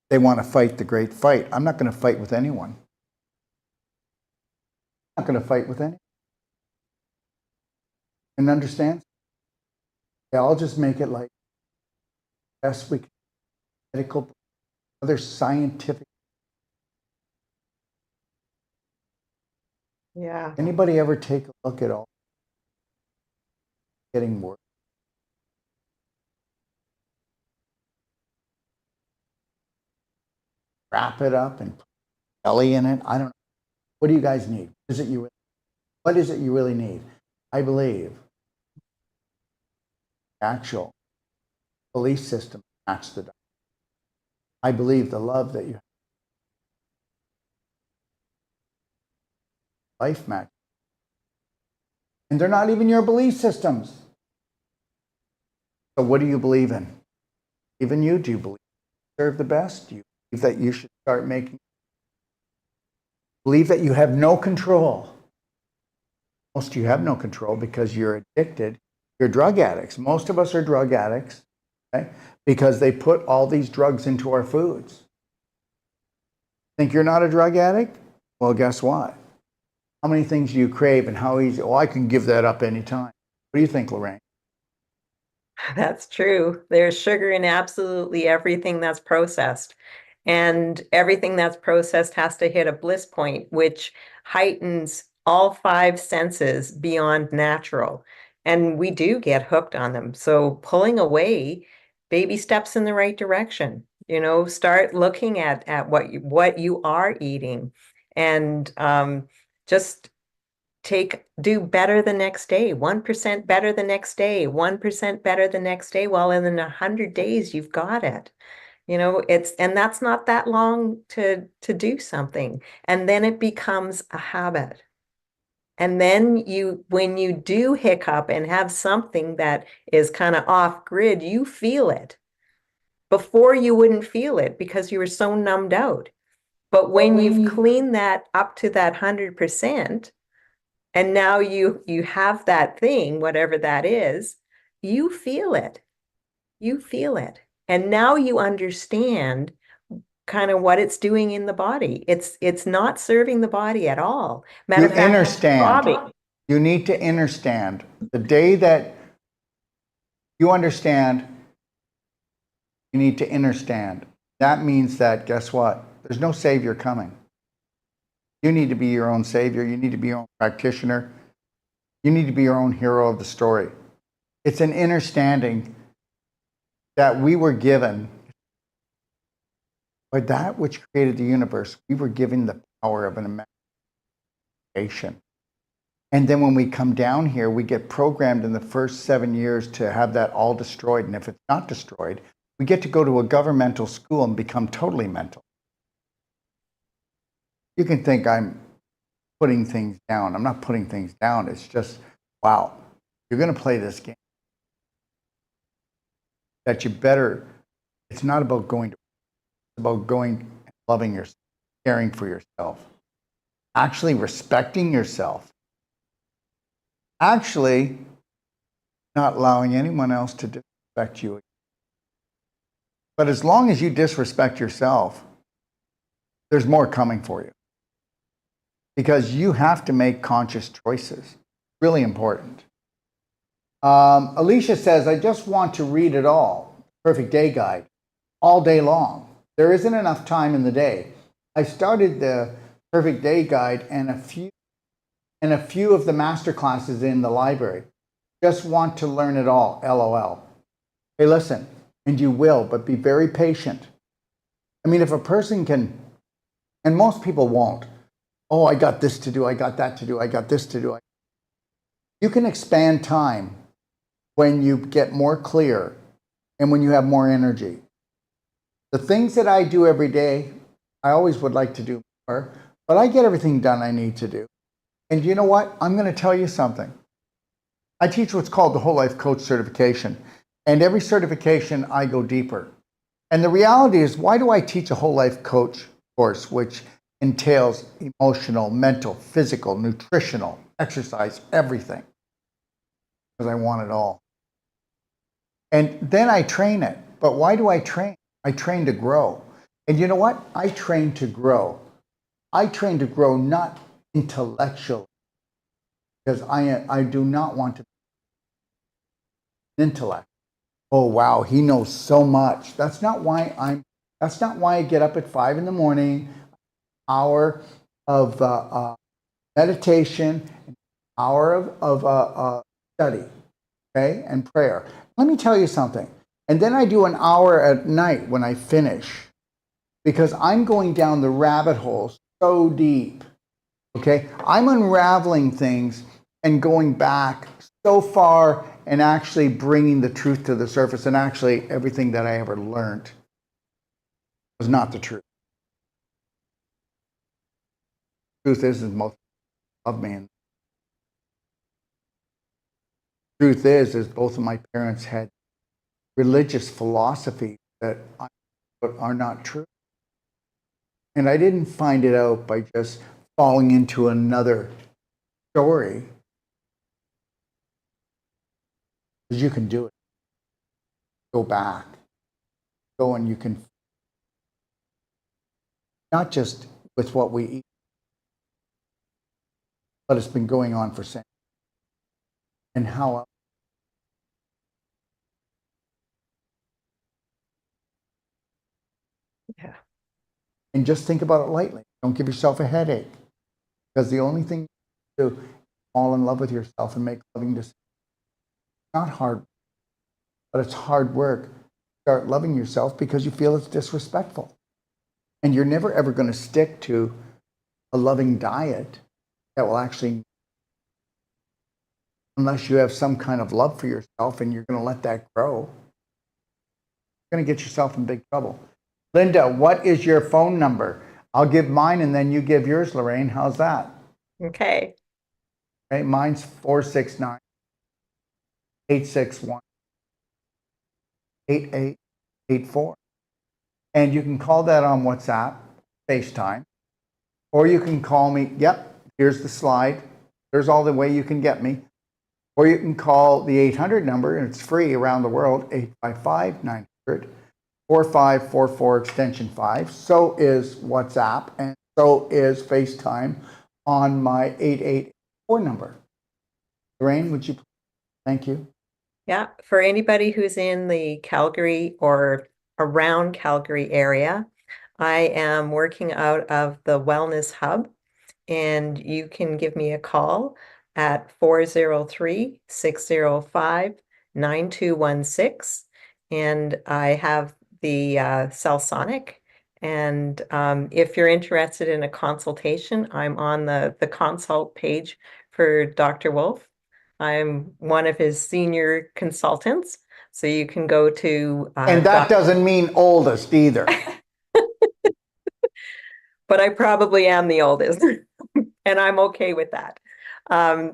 they want to fight the great fight. I'm not going to fight with anyone. I'm not going to fight with anyone. and understand. Okay, I'll just make it like best we can. Medical, other scientific. Yeah. Anybody ever take a look at all getting worse? Wrap it up and put jelly in it. I don't know. What do you guys need? What is it you really need? I believe the actual belief system match the diet. I believe the love that you have, life match. And they're not even your belief systems. So what do you believe in? Even you, do you believe you deserve the best? Do you believe that you should start making? Believe that you have no control. Most of you have no control because you're addicted. You're drug addicts. Most of us are drug addicts, okay? Because they put all these drugs into our foods. Think you're not a drug addict? Well, guess what? How many things do you crave and how easy? Oh, I can give that up anytime. What do you think, Lorraine? That's true. There's sugar in absolutely everything that's processed. And everything that's processed has to hit a bliss point, which heightens all five senses beyond natural. And we do get hooked on them. So pulling away, baby steps in the right direction. Start looking at what you are eating, and just do better the next day, 1% better the next day, 1% better the next day. Well, in 100 days, you've got it. And that's not that long to do something. And then it becomes a habit. And then when you do hiccup and have something that is kind of off grid, you feel it. Before you wouldn't feel it because you were so numbed out. But when you've cleaned that up to that 100%, and now you have that thing, whatever that is, you feel it. You feel it. And now you understand kind of what it's doing in the body. It's not serving the body at all. Matter You of fact, it's understand. robbing. You need to understand. The day that you understand, you need to understand. That means that, guess what? There's no savior coming. You need to be your own savior. You need to be your own practitioner. You need to be your own hero of the story. It's an understanding that we were given by that which created the universe. We were given the power of an imagination. And then when we come down here, we get programmed in the first 7 years to have that all destroyed. And if it's not destroyed, we get to go to a governmental school and become totally mental. You can think I'm putting things down. I'm not putting things down. It's just, wow, you're going to play this game. That you better, it's not about going to, it's about going and loving yourself, caring for yourself, actually respecting yourself, actually not allowing anyone else to disrespect you. But as long as you disrespect yourself, there's more coming for you. Because you have to make conscious choices. Really important. Alicia says, I just want to read it all. Perfect Day Guide. All day long. There isn't enough time in the day. I started the Perfect Day Guide and a few of the master classes in the library. Just want to learn it all. LOL. Hey, listen, and you will, but be very patient. I mean, if a person can, and most people won't, oh, I got this to do, I got that to do, I got this to do. You can expand time when you get more clear and when you have more energy. The things that I do every day, I always would like to do more, but I get everything done I need to do. And you know what? I'm going to tell you something. I teach what's called the Whole Life Coach certification. And every certification, I go deeper. And the reality is, why do I teach a Whole Life Coach course, which entails emotional, mental, physical, nutritional, exercise, everything? Because I want it all. And then I train it. But why do I train? I train to grow. And you know what? I train to grow. I train to grow not intellectually, because I do not want to. intellect. Oh, wow, he knows so much. That's not why I get up at 5 in the morning, hour of meditation, an hour of study, okay, and prayer. Let me tell you something. And then I do an hour at night when I finish, because I'm going down the rabbit hole so deep, okay? I'm unraveling things and going back so far and actually bringing the truth to the surface, and actually everything that I ever learned was not the truth. Truth is most love me. And truth is both of my parents had religious philosophies that are not true. And I didn't find it out by just falling into another story. Because you can do it. Go back. Go and you can, not just with what we eat, but it's been going on for centuries. And how else? Yeah. And just think about it lightly. Don't give yourself a headache. Because the only thing you do is fall in love with yourself and make loving decisions. It's not hard, but it's hard work. Start loving yourself because you feel it's disrespectful. And you're never ever going to stick to a loving diet that will actually, unless you have some kind of love for yourself and you're going to let that grow, you're going to get yourself in big trouble. Linda, what is your phone number? I'll give mine and then you give yours, Lorraine. How's that? Okay. Okay, mine's 469-861-8884. And you can call that on WhatsApp, FaceTime, or you can call me. Yep, here's the slide. There's all the way you can get me. Or you can call the 800 number, and it's free around the world, 855-900-4544 extension 5. So is WhatsApp, and so is FaceTime on my 884 number. Lorraine, would you please? Thank you. Yeah, for anybody who's in the Calgary or around Calgary area, I am working out of the Wellness Hub, and you can give me a call at 403-605-9216. And I have the Cellsonic. And if you're interested in a consultation, I'm on the consult page for Dr. Wolf. I'm one of his senior consultants. So you can go to And that doesn't mean oldest either. but I probably am the oldest, and I'm okay with that.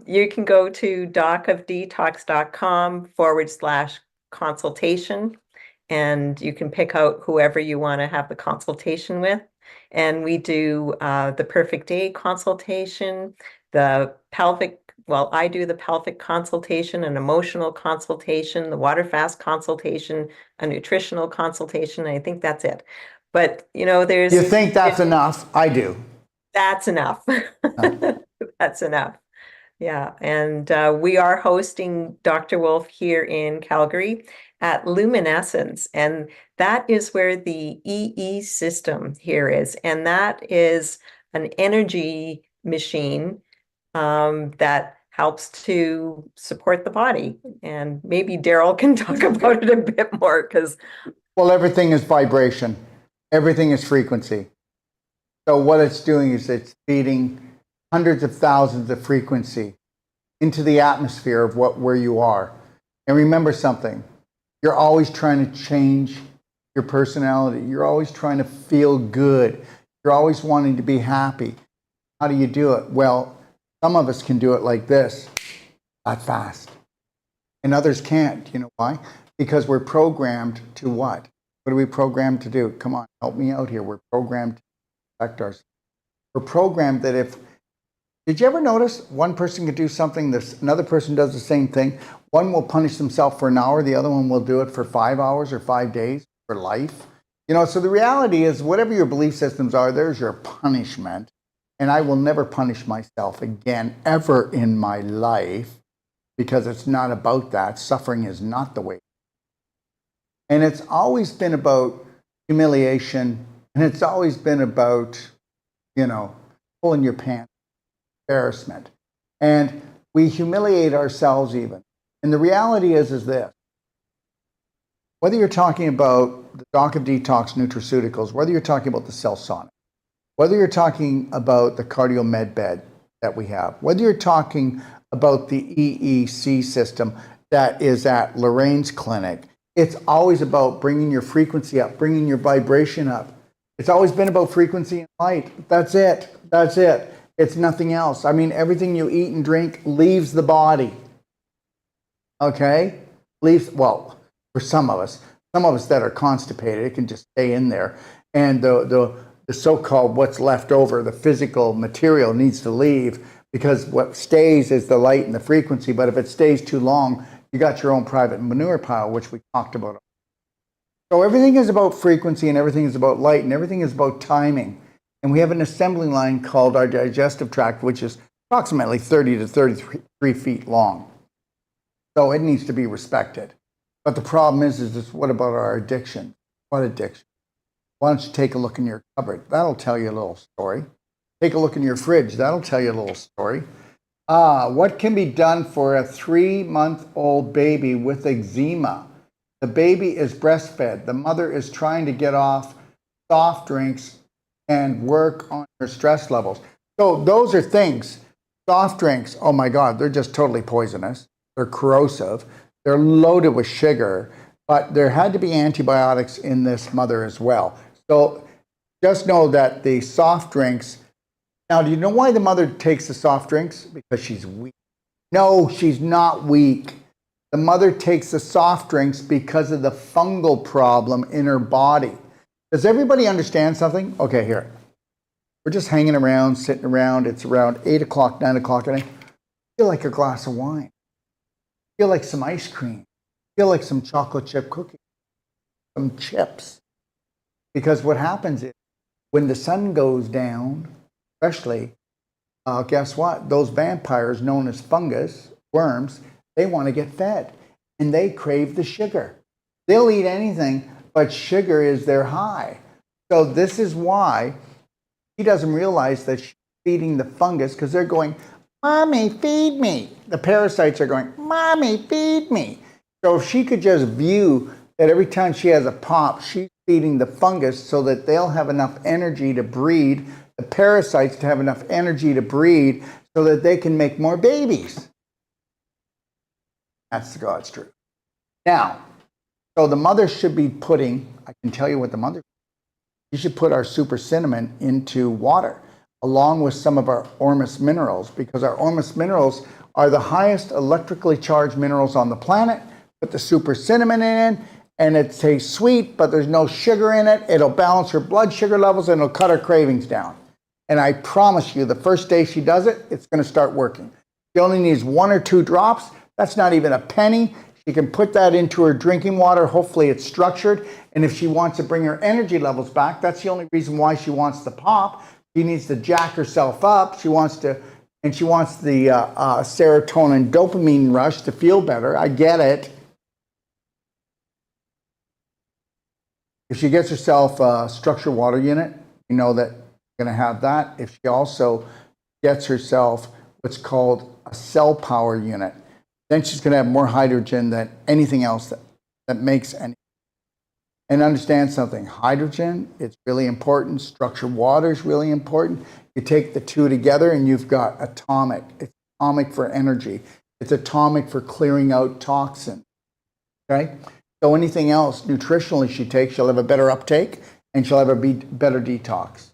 You can go to docofdetox.com/consultation, and you can pick out whoever you want to have the consultation with. And we do the perfect day consultation, the pelvic, well, I do the pelvic consultation, an emotional consultation, the water fast consultation, a nutritional consultation. And I think that's it. But there's You think that's enough? I do. that's enough. That's enough. Yeah. And we are hosting Dr. Wolf here in Calgary at Luminescence. And that is where the EE system here is. And that is an energy machine that helps to support the body. And maybe Daryl can talk about it a bit more because. Well, everything is vibration. Everything is frequency. So what it's doing is it's feeding hundreds of thousands of frequency into the atmosphere of where you are. And remember something, you're always trying to change your personality. You're always trying to feel good. You're always wanting to be happy. How do you do it? Well, some of us can do it like this, that fast. And others can't. You know why? Because we're programmed to what? What are we programmed to do? Come on, help me out here. We're programmed to protect ourselves. We're programmed that did you ever notice one person could do something, another person does the same thing? One will punish themselves for an hour, the other one will do it for 5 hours or 5 days for life. So the reality is, whatever your belief systems are, there's your punishment. And I will never punish myself again, ever in my life. because it's not about that. Suffering is not the way. And it's always been about humiliation, and it's always been about, pulling your pants, embarrassment. And we humiliate ourselves even. And the reality is this. Whether you're talking about the Doc of Detox nutraceuticals, whether you're talking about the Cellsonic, whether you're talking about the cardio med bed that we have, whether you're talking about the EEC system that is at Lorraine's clinic, it's always about bringing your frequency up, bringing your vibration up. It's always been about frequency and light. That's it. That's it. It's nothing else. I mean, everything you eat and drink leaves the body. Okay? Well, for some of us that are constipated, it can just stay in there. And the so-called what's left over, the physical material needs to leave, because what stays is the light and the frequency. But if it stays too long, you got your own private manure pile, which we talked about. So everything is about frequency, and everything is about light, and everything is about timing. And we have an assembly line called our digestive tract, which is approximately 30 to 33 feet long. So it needs to be respected. But the problem is what about our addiction? What addiction? Why don't you take a look in your cupboard? That'll tell you a little story. Take a look in your fridge. That'll tell you a little story. What can be done for a 3-month-old baby with eczema? The baby is breastfed. The mother is trying to get off soft drinks and work on her stress levels. So those are things. Soft drinks, oh my God, they're just totally poisonous. They're corrosive. They're loaded with sugar. But there had to be antibiotics in this mother as well. So just know that the soft drinks. Now, do you know why the mother takes the soft drinks? Because she's weak. No, she's not weak. The mother takes the soft drinks because of the fungal problem in her body. Does everybody understand something? Okay, here. We're just hanging around, sitting around. It's around 8 o'clock, 9 o'clock, and I feel like a glass of wine. I feel like some ice cream. I feel like some chocolate chip cookies, some chips. Because what happens is when the sun goes down, especially, guess what? Those vampires known as fungus, worms, they want to get fed. And they crave the sugar. They'll eat anything, but sugar is their high. So this is why she doesn't realize that she's feeding the fungus, because they're going, Mommy, feed me. The parasites are going, Mommy, feed me. So if she could just view that every time she has a pop, she's feeding the fungus so that they'll have enough energy to breed, the parasites to have enough energy to breed so that they can make more babies. That's the God's truth. Now, so the mother should be putting, I can tell you what the mother, you should put our super cinnamon into water along with some of our Ormus minerals, because our Ormus minerals are the highest electrically charged minerals on the planet. Put the super cinnamon in, and it tastes sweet, but there's no sugar in it. It'll balance her blood sugar levels, and it'll cut her cravings down. And I promise you, the first day she does it, it's going to start working. She only needs 1 or 2 drops. That's not even a penny. She can put that into her drinking water. Hopefully it's structured. And if she wants to bring her energy levels back, that's the only reason why she wants the pop. She needs to jack herself up. She wants the serotonin dopamine rush to feel better. I get it. If she gets herself a structured water unit, you know that you're going to have that. If she also gets herself what's called a cell power unit, then she's going to have more hydrogen than anything else that makes any. And understand something, hydrogen, it's really important. Structured water is really important. You take the two together and you've got atomic. It's atomic for energy. It's atomic for clearing out toxins. Okay? So anything else nutritionally she takes, she'll have a better uptake and she'll have a better detox.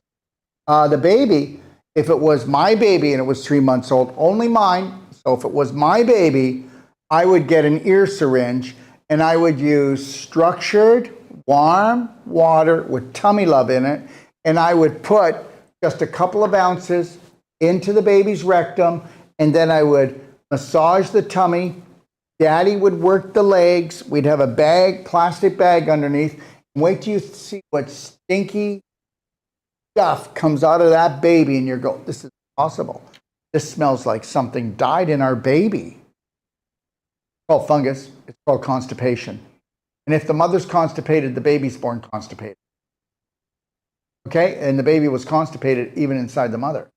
The baby, if it was my baby and it was 3 months old, only mine. So if it was my baby, I would get an ear syringe and I would use structured warm water with tummy love in it, and I would put just a couple of ounces into the baby's rectum, and then I would massage the tummy. Daddy would work the legs. We'd have a bag, plastic bag underneath. Wait till you see what stinky stuff comes out of that baby, and you're going, this is possible. This smells like something died in our baby. called fungus. It's called constipation. And if the mother's constipated, the baby's born constipated. Okay? And the baby was constipated even inside the mother.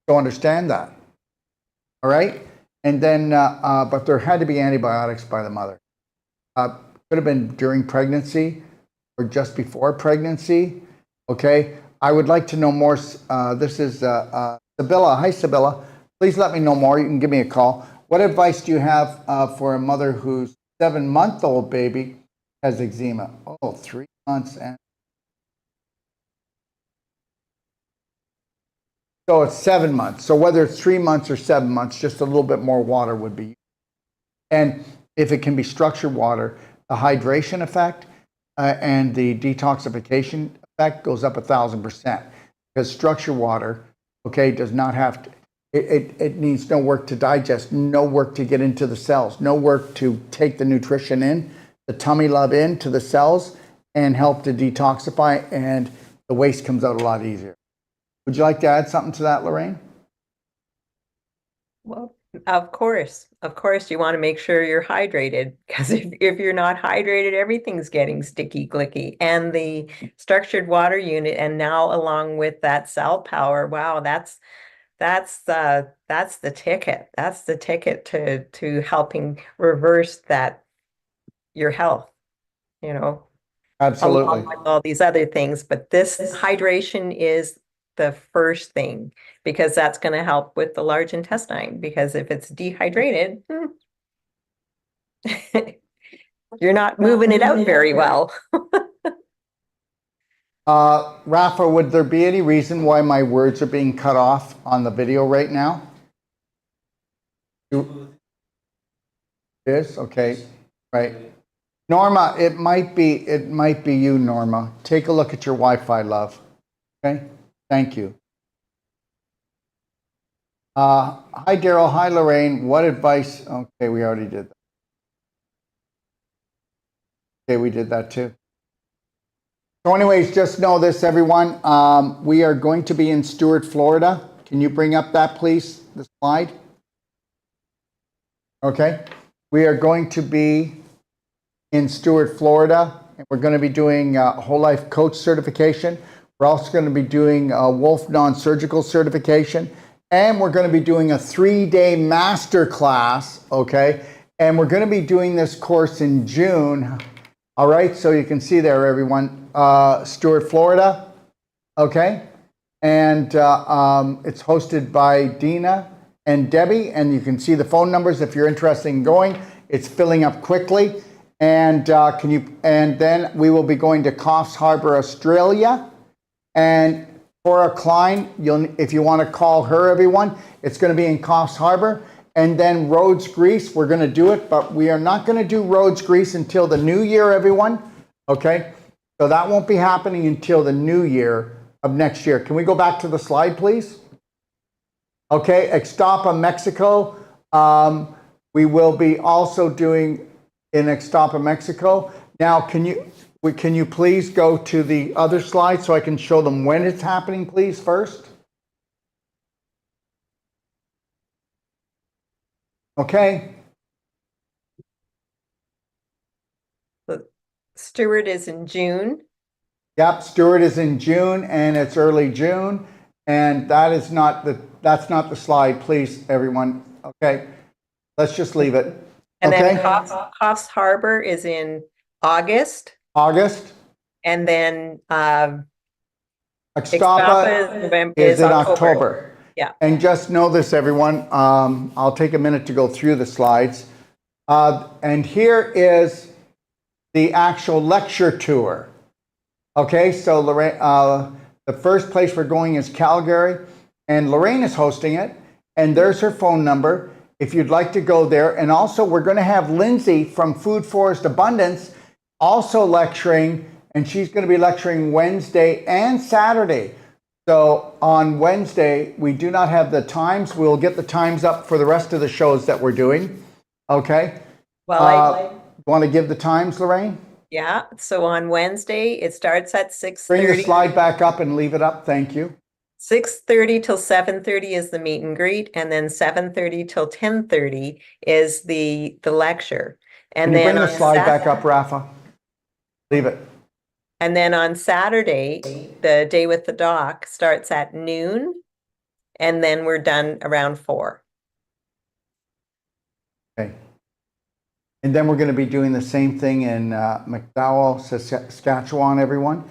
So understand that. All right? And then, but there had to be antibiotics by the mother. Could have been during pregnancy or just before pregnancy. Okay? I would like to know more. This is Sibylla. Hi, Sibylla. Please let me know more. You can give me a call. What advice do you have for a mother whose 7-month-old baby has eczema? Oh, 3 months. And so it's 7 months. So whether it's 3 months or 7 months, just a little bit more water would be. And if it can be structured water, the hydration effect and the detoxification effect goes up 1,000%. Because structured water, okay, does not have to, it needs no work to digest, no work to get into the cells, no work to take the nutrition in, the tummy love into the cells and help to detoxify, and the waste comes out a lot easier. Would you like to add something to that, Lorraine? Well, of course, you want to make sure you're hydrated, because if you're not hydrated, everything's getting sticky glicky. And the structured water unit, and now along with that cell power, wow, that's the ticket. That's the ticket to helping reverse that your health, you know, Absolutely. along with all these other things. But this hydration is the first thing, because that's going to help with the large intestine. Because if it's dehydrated, you're not moving it out very well. Rafa, would there be any reason why my words are being cut off on the video right now? This? Okay. Right. Norma, it might be you, Norma. Take a look at your Wi-Fi, love. Okay? Thank you. Hi, Daryl. Hi, Lorraine. What advice? Okay, we already did that. Okay, we did that too. So anyways, just know this, everyone. We are going to be in Stuart, Florida. Can you bring up that, please, the slide? Okay. We are going to be in Stuart, Florida, and we're going to be doing whole life coach certification. We're also going to be doing Wolf non-surgical certification, and we're going to be doing a 3-day master class, okay? And we're going to be doing this course in June. All right, so you can see there, everyone, Stuart, Florida, okay? And it's hosted by Dina and Debbie, and you can see the phone numbers if you're interested in going. It's filling up quickly. And then we will be going to Coffs Harbour, Australia. And Cora Klein, if you want to call her, everyone, it's going to be in Coffs Harbour. And then Rhodes, Greece, we're going to do it, but we are not going to do Rhodes, Greece until the new year, everyone. Okay? So that won't be happening until the new year of next year. Can we go back to the slide, please? Okay, Ixtapa, Mexico. We will be also doing in Ixtapa, Mexico. Now, can you please go to the other slide so I can show them when it's happening, please, first? Okay. Stuart is in June. Yep, Stuart is in June, and it's early June, and that's not the slide, please, everyone. Okay, let's just leave it. And okay. then Coffs Harbour is in August. August. And then Ixtapa is in October. Yeah. And just know this, everyone. I'll take a minute to go through the slides. And here is the actual lecture tour. Okay, so Lorraine, the first place we're going is Calgary, and Lorraine is hosting it. And there's her phone number if you'd like to go there. And also, we're going to have Lindsay from Food Forest Abundance also lecturing, and she's going to be lecturing Wednesday and Saturday. So on Wednesday, we do not have the times. We'll get the times up for the rest of the shows that we're doing. Okay. Well, want to give the times, Lorraine? Yeah. So on Wednesday, it starts at 6:30. Bring the slide back up and leave it up. Thank you. 6:30 till 7:30 is the meet and greet, and then 7:30 till 10:30 is the lecture. Can And you then bring the on slide back up, Rafa? Leave it. And then on Saturday, the day with the doc starts at noon, and then we're done around 4. Okay. And then we're going to be doing the same thing in McDowell, Saskatchewan, everyone.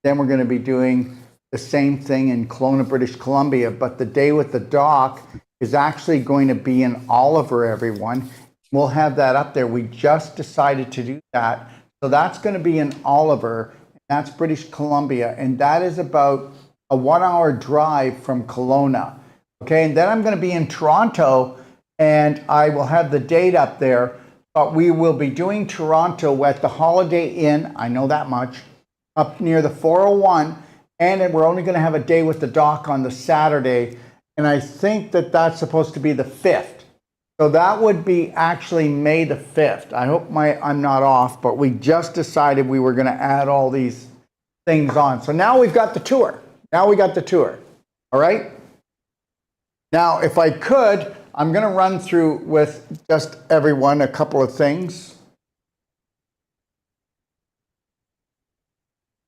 Then we're going to be doing the same thing in Kelowna, British Columbia. But the day with the doc is actually going to be in Oliver, everyone. We'll have that up there. We just decided to do that. So that's going to be in Oliver. That's British Columbia. And that is about a 1-hour drive from Kelowna. Okay. And then I'm going to be in Toronto, and I will have the date up there. But we will be doing Toronto at the Holiday Inn, I know that much, up near the 401. And we're only going to have a day with the doc on the Saturday. And I think that that's supposed to be the 5th. So that would be actually May the 5th. I hope I'm not off, but we just decided we were going to add all these things on. So now we've got the tour. All right? Now, if I could, I'm going to run through with just everyone a couple of things.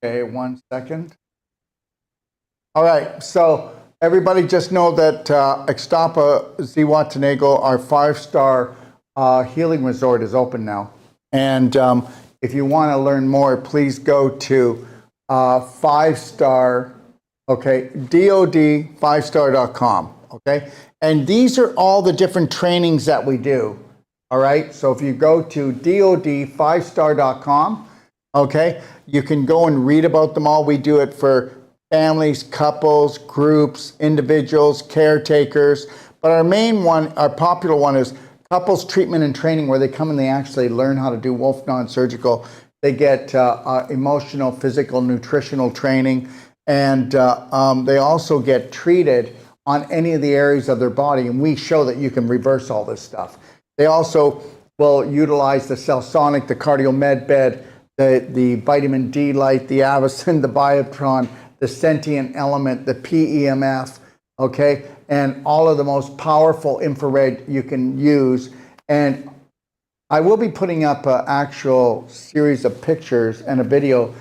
Okay, 1 second. All right, so everybody just know that Ixtapa Zihuatanejo, our 5-star healing resort, is open now. And if you want to learn more, please go to 5-star, okay, DOD5star.com, okay? And these are all the different trainings that we do, all right? So if you go to DOD5star.com, okay, you can go and read about them all. We do it for families, couples, groups, individuals, caretakers. But our main one, our popular one, is couples treatment and training, where they come and they actually learn how to do Wolf non-surgical. They get emotional, physical, nutritional training, and they also get treated on any of the areas of their body, and we show that you can reverse all this stuff. They also will utilize the Cellsonic, the Cardio Med Bed, the vitamin D light, the Avicen, the Biotron, the Sentient Element, the PEMF, okay, and all of the most powerful infrared you can use. And I will be putting up an actual series of pictures and a video to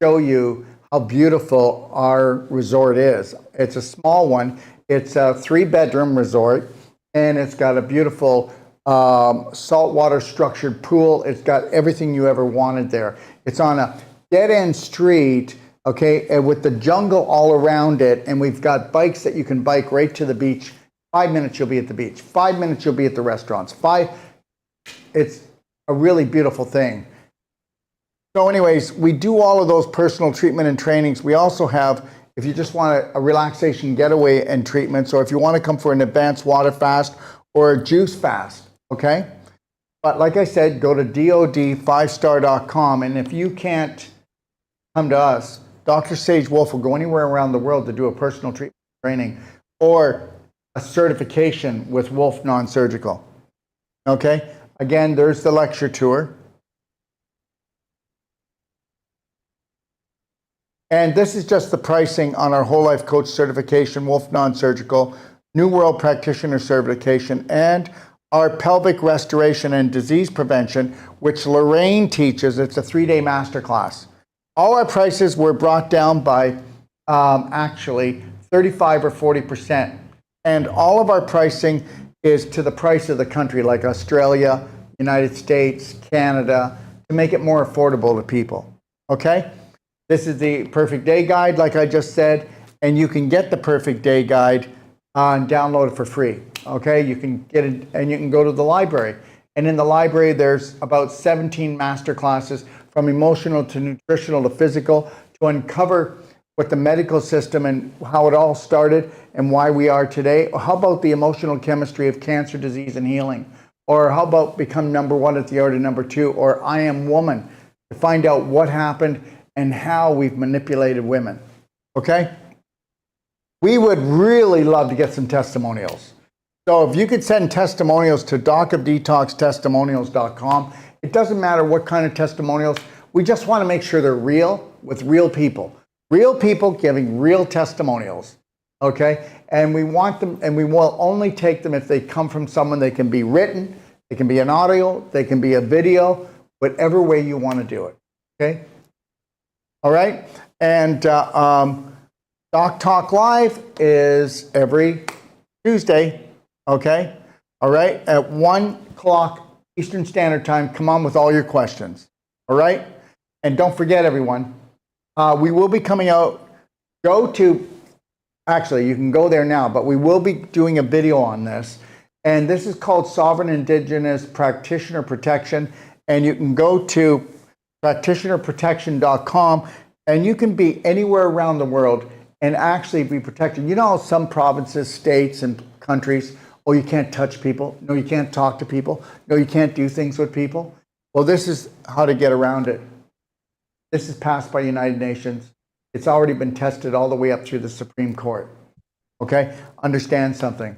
show you how beautiful our resort is. It's a small one. It's a 3-bedroom resort, and it's got a beautiful saltwater structured pool. It's got everything you ever wanted there. It's on a dead-end street, okay, and with the jungle all around it, and we've got bikes that you can bike right to the beach. 5 minutes you'll be at the beach. 5 minutes you'll be at the restaurants. It's a really beautiful thing. So anyways, we do all of those personal treatment and trainings. We also have, if you just want a relaxation getaway and treatments, or if you want to come for an advanced water fast or a juice fast, okay? But like I said, go to DOD5star.com, and if you can't come to us, Dr. Sage Wolf will go anywhere around the world to do a personal treatment training or a certification with Wolf Non-Surgical, okay? Again, there's the lecture tour. And this is just the pricing on our Whole Life Coach certification, Wolf Non-Surgical, New World Practitioner certification, and our pelvic restoration and disease prevention, which Lorraine teaches. It's a 3-day masterclass. All our prices were brought down by actually 35 or 40%. And all of our pricing is to the price of the country, like Australia, United States, Canada, to make it more affordable to people, okay? This is the Perfect Day Guide, like I just said, and you can get the Perfect Day Guide and download it for free, okay? You can get it, and you can go to the library. And in the library, there's about 17 master classes, from emotional to nutritional to physical, to uncover what the medical system and how it all started and why we are today. Or how about the emotional chemistry of cancer, disease, and healing? Or how about become number 1 at the art of number 2? Or I Am Woman, to find out what happened and how we've manipulated women, okay? We would really love to get some testimonials. So if you could send testimonials to docofdetoxtestimonials.com. It doesn't matter what kind of testimonials. We just want to make sure they're real, with real people. Real people giving real testimonials. Okay, and we want them, and we will only take them if they come from someone. They can be written, they can be an audio, they can be a video, whatever way you want to do it. Okay, all right, and Doc Talk Live is every Tuesday. Okay, all right, at 1 o'clock Eastern Standard Time. Come on with all your questions. All right, and don't forget, everyone, we will be coming out. Go to Actually, you can go there now, but we will be doing a video on this. And this is called Sovereign Indigenous Practitioner Protection. And you can go to practitionerprotection.com and you can be anywhere around the world and actually be protected. You know, some provinces, states, and countries, oh, you can't touch people. No, you can't talk to people. No, you can't do things with people. Well, this is how to get around it. This is passed by United Nations. It's already been tested all the way up through the Supreme Court. Okay? Understand something,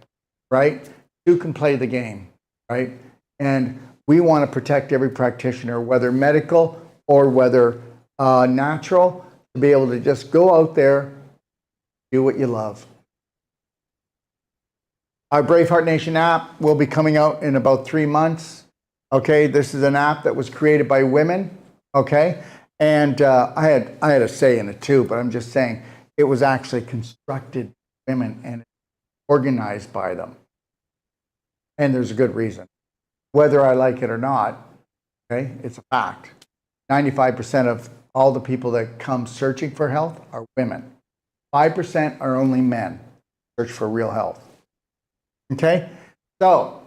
right? You can play the game, right? And we want to protect every practitioner, whether medical or whether natural, to be able to just go out there, do what you love. Our Braveheart Nation app will be coming out in about 3 months. Okay? This is an app that was created by women. Okay? And I had a say in it too, but I'm just saying it was actually constructed by women and organized by them. And there's a good reason. Whether I like it or not, okay, it's a fact. 95% of all the people that come searching for health are women. 5% are only men search for real health. Okay? So,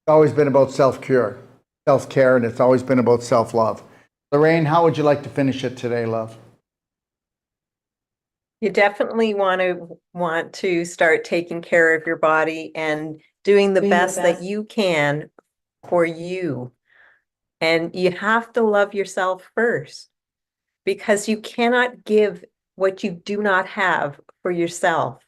it's always been about self-cure. Self-care, and it's always been about self-love. Lorraine, how would you like to finish it today, love? You definitely want to start taking care of your body and doing the best that you can for you. And you have to love yourself first, because you cannot give what you do not have for yourself.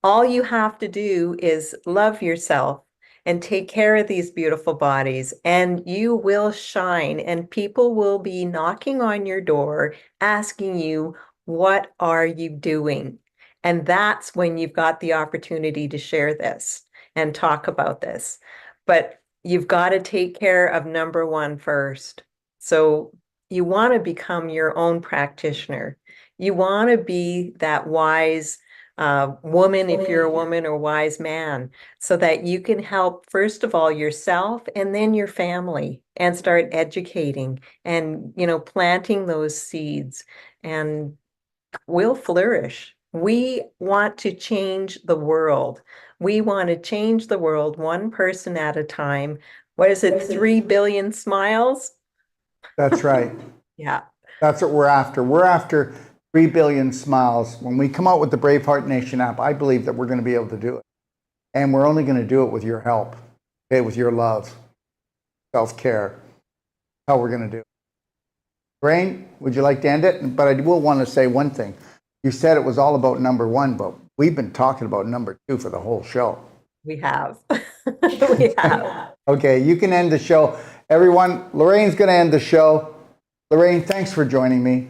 All you have to do is love yourself and take care of these beautiful bodies, and you will shine, and people will be knocking on your door asking you, what are you doing? And that's when you've got the opportunity to share this and talk about this. But you've got to take care of number one first. So you want to become your own practitioner. You want to be that wise woman, if you're a woman, or wise man, so that you can help, first of all, yourself and then your family, and start educating and, planting those seeds, and we'll flourish. We want to change the world. We want to change the world one person at a time. What is it? 3 billion smiles? That's right. Yeah. That's what we're after. We're after 3 billion smiles. When we come out with the Braveheart Nation app, I believe that we're going to be able to do it. And we're only going to do it with your help, okay, with your love, self-care. How we're going to do it. Lorraine, would you like to end it? But I will want to say one thing. You said it was all about number one, but we've been talking about number two for the whole show. We have. We have. Okay, you can end the show. Everyone, Lorraine's going to end the show. Lorraine, thanks for joining me.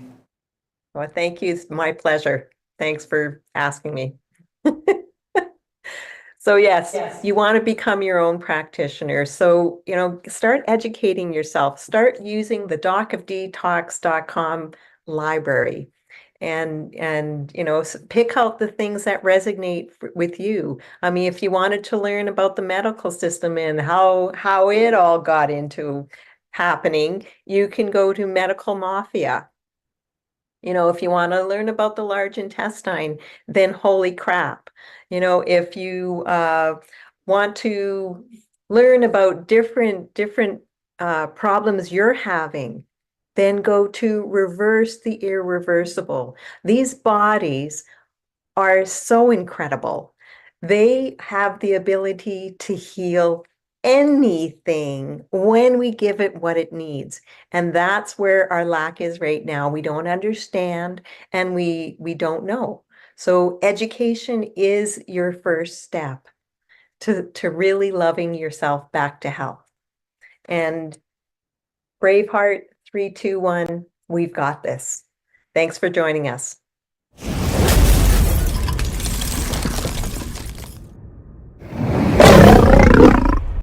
Well, thank you. It's my pleasure. Thanks for asking me. So yes, you want to become your own practitioner. So, start educating yourself. Start using the docofdetox.com library, and pick out the things that resonate with you. I mean, if you wanted to learn about the medical system and how it all got into happening, you can go to Medical Mafia. If you want to learn about the large intestine, then holy crap. If you want to learn about different problems you're having, then go to reverse the irreversible. These bodies are so incredible. They have the ability to heal anything when we give it what it needs. And that's where our lack is right now. We don't understand, and we don't know. So education is your first step to really loving yourself back to health. And Braveheart 321, we've got this. Thanks for joining us.